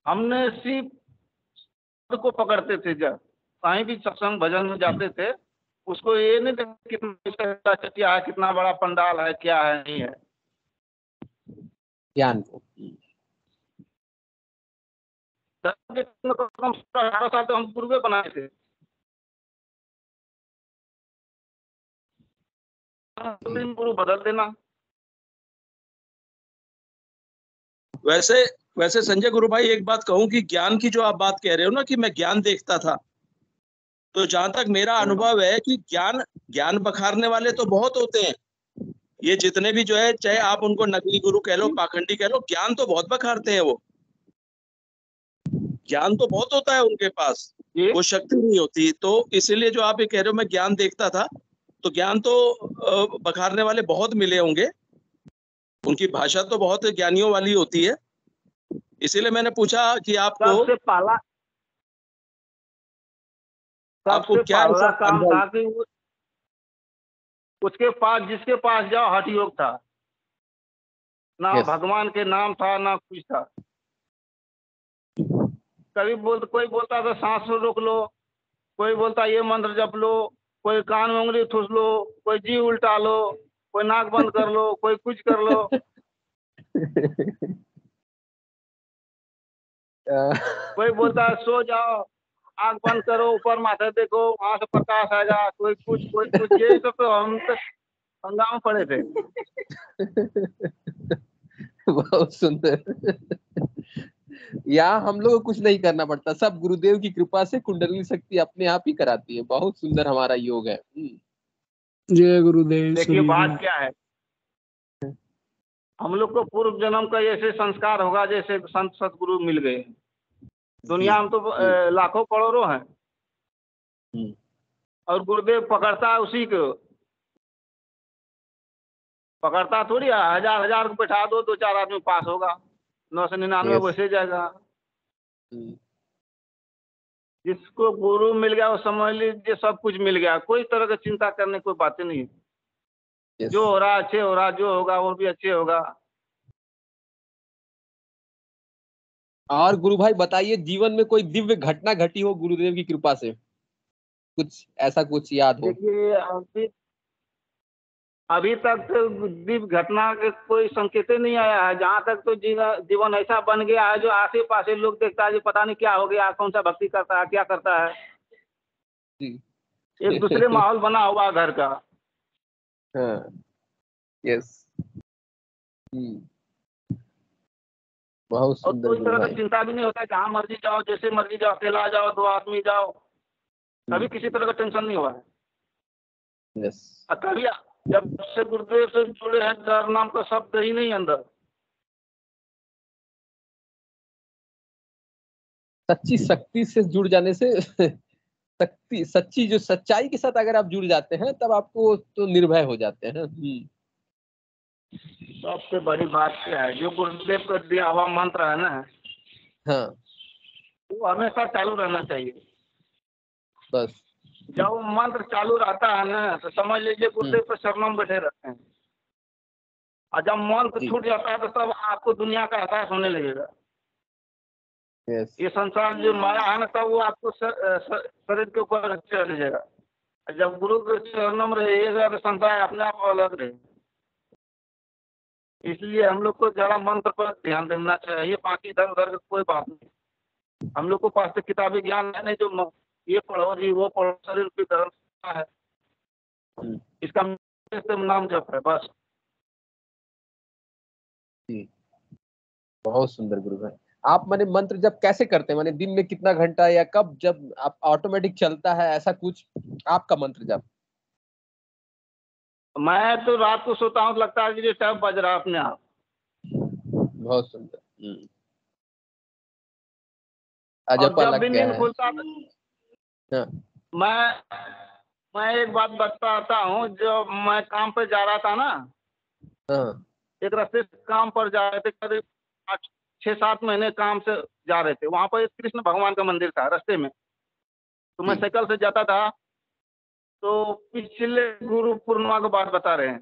हमने सिर्फ को पकड़ते थे, जब कहीं भी सत्संग भजन में जाते थे, उसको ये नहीं देखते कितना चटिया है, कितना बड़ा पंडाल है, क्या है नहीं है,
ज्ञान को।
18 साल तो हम गुरु बनाए थे। गुरु बदल देना।
वैसे संजय गुरु भाई एक बात कहूं कि ज्ञान की जो आप बात कह रहे हो ना कि मैं ज्ञान देखता था, तो जहां तक मेरा अनुभव है कि ज्ञान बखारने वाले तो बहुत होते हैं। ये जितने भी जो है, चाहे आप उनको नकली गुरु कह लो, पाखंडी कह लो, ज्ञान तो बहुत बखारते हैं। वो ज्ञान तो बहुत होता है उनके पास, वो शक्ति नहीं होती। तो इसीलिए जो आप ये कह रहे हो मैं ज्ञान देखता था, तो ज्ञान तो बखारने वाले बहुत मिले होंगे। उनकी भाषा तो बहुत ज्ञानियों वाली होती है। इसीलिए मैंने पूछा कि आपको
सबसे पहला
क्या
काम था कि उसके पास, जिसके पास जाओ हठ योग था, ना भगवान के नाम था ना कुछ था। कभी कोई बोलता था सांस रोक लो, कोई बोलता ये मंत्र जप लो, कोई कान में उंगली ठूस लो, कोई जी उल्टा लो, कोई नाक बंद कर लो, कोई कुछ कर लो। कोई बोलता है सो जाओ, आंख बंद करो, ऊपर माथे देखो, वहां से प्रकाश आएगा, कोई कुछ ये सब तो हम तक हंगामा पड़े थे।
बहुत सुंदर। यहाँ हम लोग को कुछ नहीं करना पड़ता, सब गुरुदेव की कृपा से कुंडली शक्ति अपने आप ही कराती है। बहुत सुंदर हमारा योग है।
जय गुरुदेव।
देखिए बात क्या है, हम लोग को पूर्व जन्म का ऐसे संस्कार होगा जैसे संत सतगुरु मिल गए। दुनिया में तो लाखों करोड़ों हैं, और गुरुदेव पकड़ता है उसी को, पकड़ता थोड़ी है। हजार को बैठा दो, 2-4 आदमी पास होगा, 999 वैसे जाएगा। जिसको गुरु मिल गया वो समझ लीजिए सब कुछ मिल गया, कोई तरह की चिंता करने कोई बातें नहीं है। जो हो रहा अच्छे हो रहा, जो होगा वो भी अच्छे होगा।
और गुरु भाई बताइए, जीवन में कोई दिव्य घटना घटी हो गुरुदेव की कृपा से, कुछ ऐसा कुछ याद हो?
देखिए अभी तक तो दिव्य घटना के कोई संकेत नहीं आया है। जहाँ तक तो जीवन ऐसा बन गया है जो आसे पासे लोग देखता है जो पता नहीं क्या हो गया, कौन सा भक्ति करता है, क्या करता है। एक दूसरे माहौल बना हुआ घर का।
हाँ, यस। बहुत
और
सुंदर
कोई
गुरु
तरह का
भाई।
चिंता भी नहीं होता, जहाँ मर्जी जाओ, जैसे मर्जी जाओ, अकेला जाओ, 2 आदमी जाओ, कभी किसी तरह का टेंशन नहीं हुआ है।
यस।
और कभी जब से गुरुदेव से जुड़े हैं, डर नाम का शब्द ही नहीं अंदर।
सच्ची शक्ति से जुड़ जाने से शक्ति, सच्ची जो सच्चाई के साथ अगर आप जुड़ जाते हैं तब आपको तो निर्भय हो जाते हैं।
सबसे बड़ी बात क्या है, जो गुरुदेव का दिया हुआ मंत्र है ना,
हाँ,
वो हमेशा चालू रहना चाहिए।
बस।
जब वो मंत्र चालू रहता है ना, तो समझ लीजिए गुरुदेव के शरणों में बैठे रहते हैं। और जब मंत्र
जी।
छूट जाता है तो तब आपको दुनिया का एहसास होने लगेगा।
यस।
ये संसार जो माया है ना, तब वो आपको शरीर के ऊपर चढ़ जाएगा। जब गुरु के चरणों में रहिएगा तो संसार अपने आप अलग रहेगा। इसलिए हम लोग को जरा मंत्र पर ध्यान देना चाहिए, बाकी इधर उधर की कोई बात नहीं। हम लोग को पास से किताबी ज्ञान है नहीं, जो ये पढ़ो जी वो पढ़ो, शरीर की धर्म है, इसका नाम जप है बस।
जी, बहुत सुंदर गुरु भाई। आप माने मंत्र जब कैसे करते हैं, माने दिन में कितना घंटा या कब, जब आप ऑटोमेटिक चलता है ऐसा कुछ आपका मंत्र जब?
मैं तो रात को सोता हूँ, लगता है कि ये सब बज रहा अपने आप।
बहुत सुंदर।
और
अजपा
जब
लग
भी
गया
नींद
है।
खुलता
हाँ।
मैं एक बात बताता हूँ। जो मैं काम पे जा रहा था ना,
हाँ।
एक रास्ते से काम पर जा रहे थे, करीब 6-7 महीने काम से जा रहे थे। वहां पर एक कृष्ण भगवान का मंदिर था रास्ते में, तो मैं साइकिल से जाता था। तो पिछले गुरु पूर्णिमा की बात बता रहे हैं,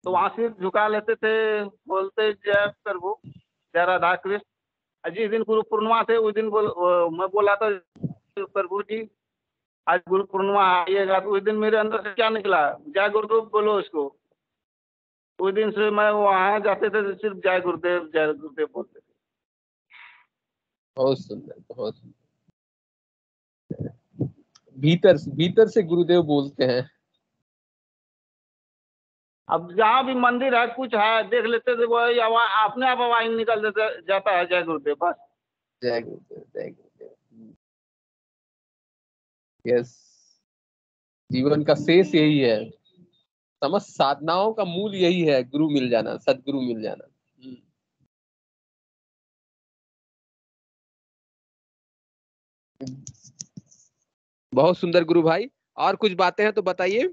तो वहां से झुका लेते थे, बोलते जय प्रभु, जय राधा कृष्ण। जिस दिन गुरु पूर्णिमा थे उस दिन मैं बोला था प्रभु जी आज गुरु पूर्णिमा आइएगा। तो उस दिन मेरे अंदर से क्या निकला, जय गुरुदेव बोलो इसको। उस दिन से मैं वहां जाते थे तो सिर्फ जय गुरुदेव बोलते थे।
बहुत सुंदर, बहुत सुंदर। भीतर से गुरुदेव बोलते हैं।
अब जहाँ भी मंदिर है, कुछ है, देख लेते थे, वही आवाज अपने आप आवाज निकल जाता है, जय गुरुदेव बस।
जय गुरुदेव, जय गुरुदेव। यस, जीवन का शेष यही है, समस्त साधनाओं का मूल यही है, गुरु मिल जाना, सदगुरु मिल जाना। बहुत सुंदर गुरु भाई। और कुछ बातें हैं तो बताइए।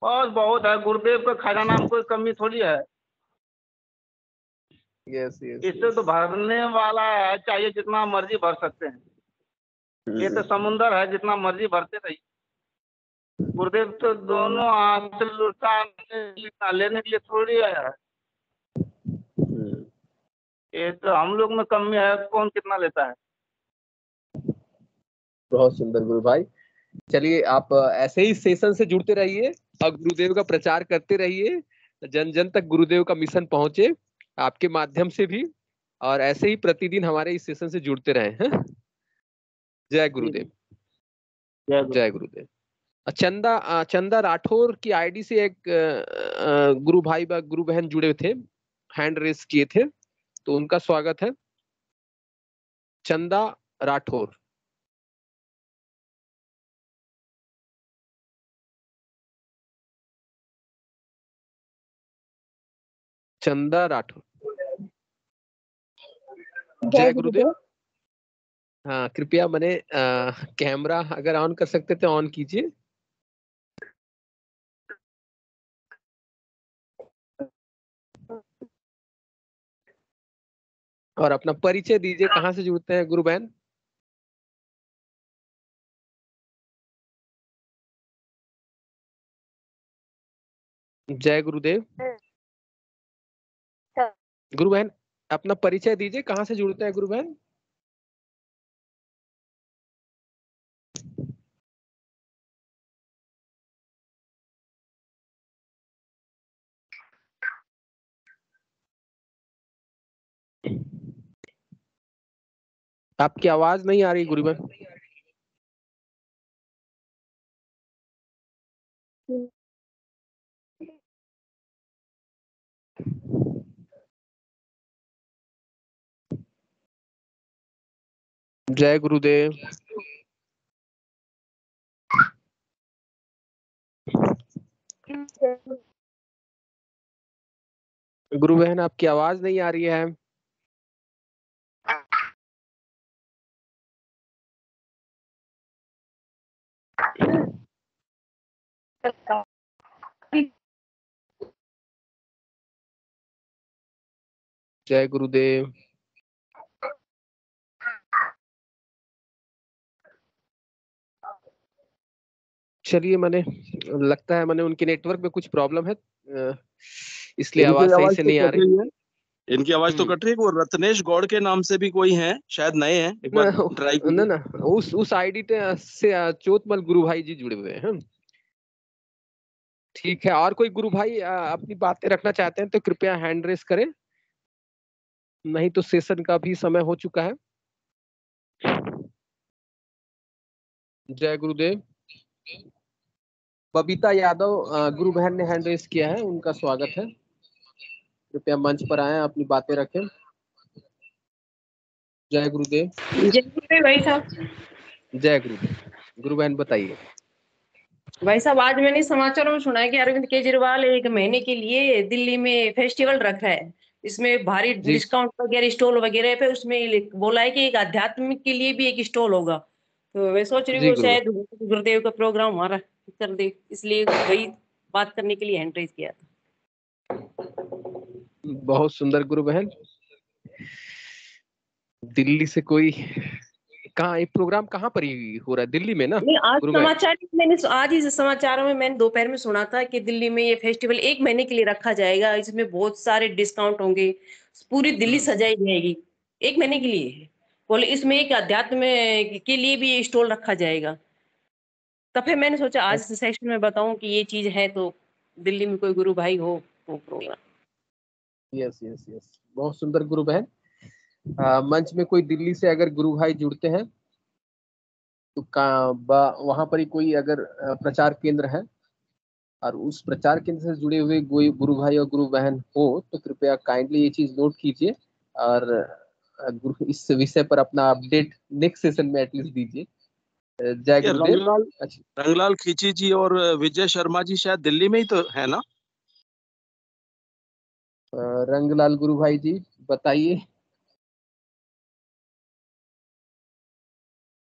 बस बहुत है, गुरुदेव का खजाना में कोई कमी थोड़ी है।
यस, यस,
इससे तो भरने वाला है, चाहिए जितना मर्जी भर सकते हैं। ये तो समुंदर है, जितना मर्जी भरते रहिए। गुरुदेव तो दोनों हाथ से लुटा लेने के लिए थोड़ी आया है। ये तो हम लोग में कमी है, कौन कितना लेता है।
बहुत सुंदर गुरु भाई। चलिए, आप ऐसे ही सेशन से जुड़ते रहिए और गुरुदेव का प्रचार करते रहिए, जन जन तक गुरुदेव का मिशन पहुंचे आपके माध्यम से भी, और ऐसे ही प्रतिदिन हमारे इस सेशन से जुड़ते रहे हैं। जय गुरुदेव। जय गुरुदेव। चंदा राठौर की आईडी से एक गुरु भाई व गुरु बहन जुड़े थे, हैंड रेस किए थे, तो उनका स्वागत है। चंदा राठौर। चंदा राठौर। जय गुरुदेव। हाँ, कृपया मैंने कैमरा अगर ऑन कर सकते थे ऑन कीजिए। और अपना परिचय दीजिए, कहाँ से जुड़ते हैं गुरु बहन? जय गुरुदेव। गुरु बहन अपना परिचय दीजिए, कहाँ से जुड़ते हैं गुरु बहन? आपकी आवाज नहीं आ रही गुरु बहन। जय गुरुदेव। गुरु बहन आपकी आवाज नहीं आ रही है। जय गुरुदेव। चलिए, लगता है उनके नेटवर्क में कुछ प्रॉब्लम है, इसलिए आवाज सही से नहीं आ रही है।
इनकी आवाज तो कट रही है। वो रत्नेश गौड़ के नाम से भी कोई है, शायद नए हैं, एक बार ट्राई कीजिए।
ना उस आईडी से चोतमल गुरु भाई जी जुड़े हुए हैं। ठीक है, और कोई गुरु भाई अपनी बातें रखना चाहते हैं तो कृपया हैंड रेस करें, नहीं तो सेशन का भी समय हो चुका है। जय गुरुदेव। बबीता यादव गुरु बहन ने हैंड रेस किया है, उनका स्वागत है। कृपया मंच पर आए, अपनी बातें रखें। जय गुरुदेव।
जय गुरुदेव भाई साहब।
जय गुरुदेव। गुरु बहन बताइए।
भाई साहब, आज मैंने समाचारों में सुना है कि अरविंद केजरीवाल 1 महीने के लिए दिल्ली में फेस्टिवल रखा है, इसमें भारी डिस्काउंट वगैरह स्टॉल वगैरह पे, उसमें बोला है कि एक आध्यात्मिक के लिए भी एक स्टॉल होगा। तो मैं सोच रही हूँ शायद गुरुदेव का प्रोग्राम हमारा कर दे, इसलिए वही बात करने के लिए हैंड रेज किया था।
बहुत सुंदर गुरु बहन। दिल्ली से कोई कहाँ, एक प्रोग्राम कहाँ पर ही हो रहा है? दिल्ली में ना?
नहीं, आज ही समाचारों में मैंने दोपहर में सुना था कि दिल्ली में ये फेस्टिवल 1 महीने के लिए रखा जाएगा, इसमें बहुत सारे डिस्काउंट होंगे, पूरी दिल्ली सजाई जाएगी 1 महीने के लिए। बोले इसमें एक अध्यात्म के लिए भी स्टॉल रखा जाएगा। तो फिर मैंने सोचा आज सेशन में बताऊं कि ये चीज है, तो दिल्ली में कोई गुरु भाई हो तो प्रोग्राम।
यस यस यस, बहुत सुंदर गुरु बहन। मंच में कोई दिल्ली से अगर गुरु भाई जुड़ते हैं तो वहां पर ही कोई अगर प्रचार केंद्र है और उस प्रचार केंद्र से जुड़े हुए कोई गुरु भाई और गुरु बहन हो तो कृपया काइंडली ये चीज नोट कीजिए और इस विषय पर अपना अपडेट नेक्स्ट सेशन में एटलीस्ट दीजिए। जय गुरुदेव।
रंगलाल खींची जी और विजय शर्मा जी शायद दिल्ली में ही तो है ना?
रंगलाल गुरु भाई जी बताइए।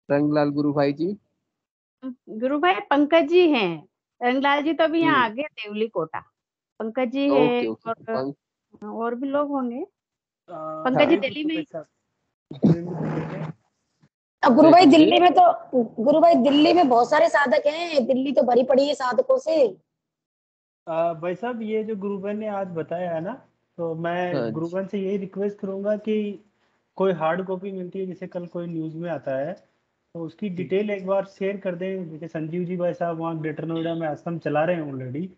रंगलाल गुरु भाई जी।
गुरु भाई पंकज जी हैं, रंगलाल जी तो अभी यहाँ आगे देवली कोटा। पंकज जी है और भी लोग होंगे। पंकज जी दिल्ली में।
गुरु भाई दिल्ली में बहुत सारे साधक हैं, दिल्ली तो भरी पड़ी है साधकों से।
भाई साहब, ये जो गुरु बहन ने आज बताया है ना, तो मैं गुरु बहन से यही रिक्वेस्ट करूंगा कि कोई हार्ड कॉपी मिलती है, जैसे कल कोई न्यूज में आता है तो उसकी डिटेल एक बार शेयर कर दें। जैसे संजीव जी भाई साहब वहाँ ग्रेटर नोएडा में आश्रम चला रहे हैं ऑलरेडी,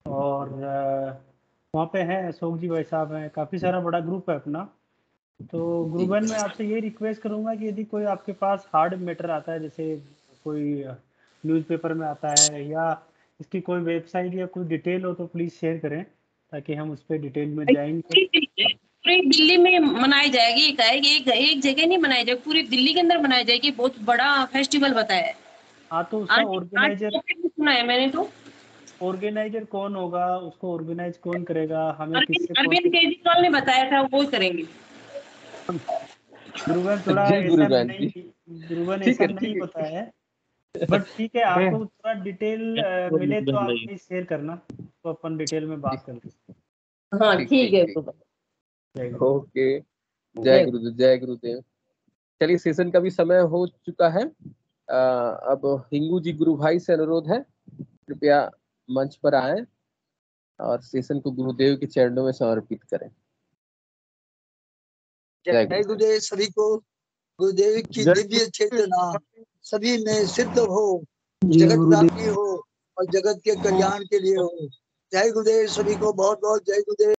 और वहाँ पे हैं अशोक जी भाई साहब हैं, काफ़ी सारा बड़ा ग्रुप है अपना। तो गुरु बहन मैं आपसे ये रिक्वेस्ट करूंगा कि यदि कोई आपके पास हार्ड मैटर आता है, जैसे कोई न्यूज़पेपर में आता है या इसकी कोई वेबसाइट या कोई डिटेल हो, तो प्लीज़ शेयर करें ताकि हम उस पर डिटेल में जाएंगे।
पूरी दिल्ली में मनाई जाएगी, एक जगह नहीं मनाई जाएगी, पूरी दिल्ली के अंदर मनाई जाएगी, बहुत बड़ा फेस्टिवल बताया है।
हाँ, तो उसका ऑर्गेनाइजर
सुना है मैंने। तो
ऑर्गेनाइजर कौन होगा, उसको ऑर्गेनाइज कौन करेगा, हमें
अरविंद केजरीवाल ने बताया था, वो करेंगे।
गुरुवन थोड़ा गुरुवन ऐसा नहीं होता है, बट ठीक है, आपको थोड़ा डिटेल मिले तो आप प्लीज शेयर करना, तो अपन डिटेल में बात करेंगे।
हाँ ठीक है।
ओके, जय गुरुदेव। जय गुरुदेव। चलिए, सेशन का भी समय हो चुका है। अब हिंगू जी गुरु भाई से अनुरोध है, कृपया मंच पर आए और सेशन को गुरुदेव के चरणों में समर्पित करें।
जय गुरुदेव सभी को। गुरुदेव की दिव्य चेतना सभी में सिद्ध हो, जगत व्यापी हो और जगत के कल्याण के लिए हो। जय गुरुदेव सभी को, बहुत बहुत जय गुरुदेव।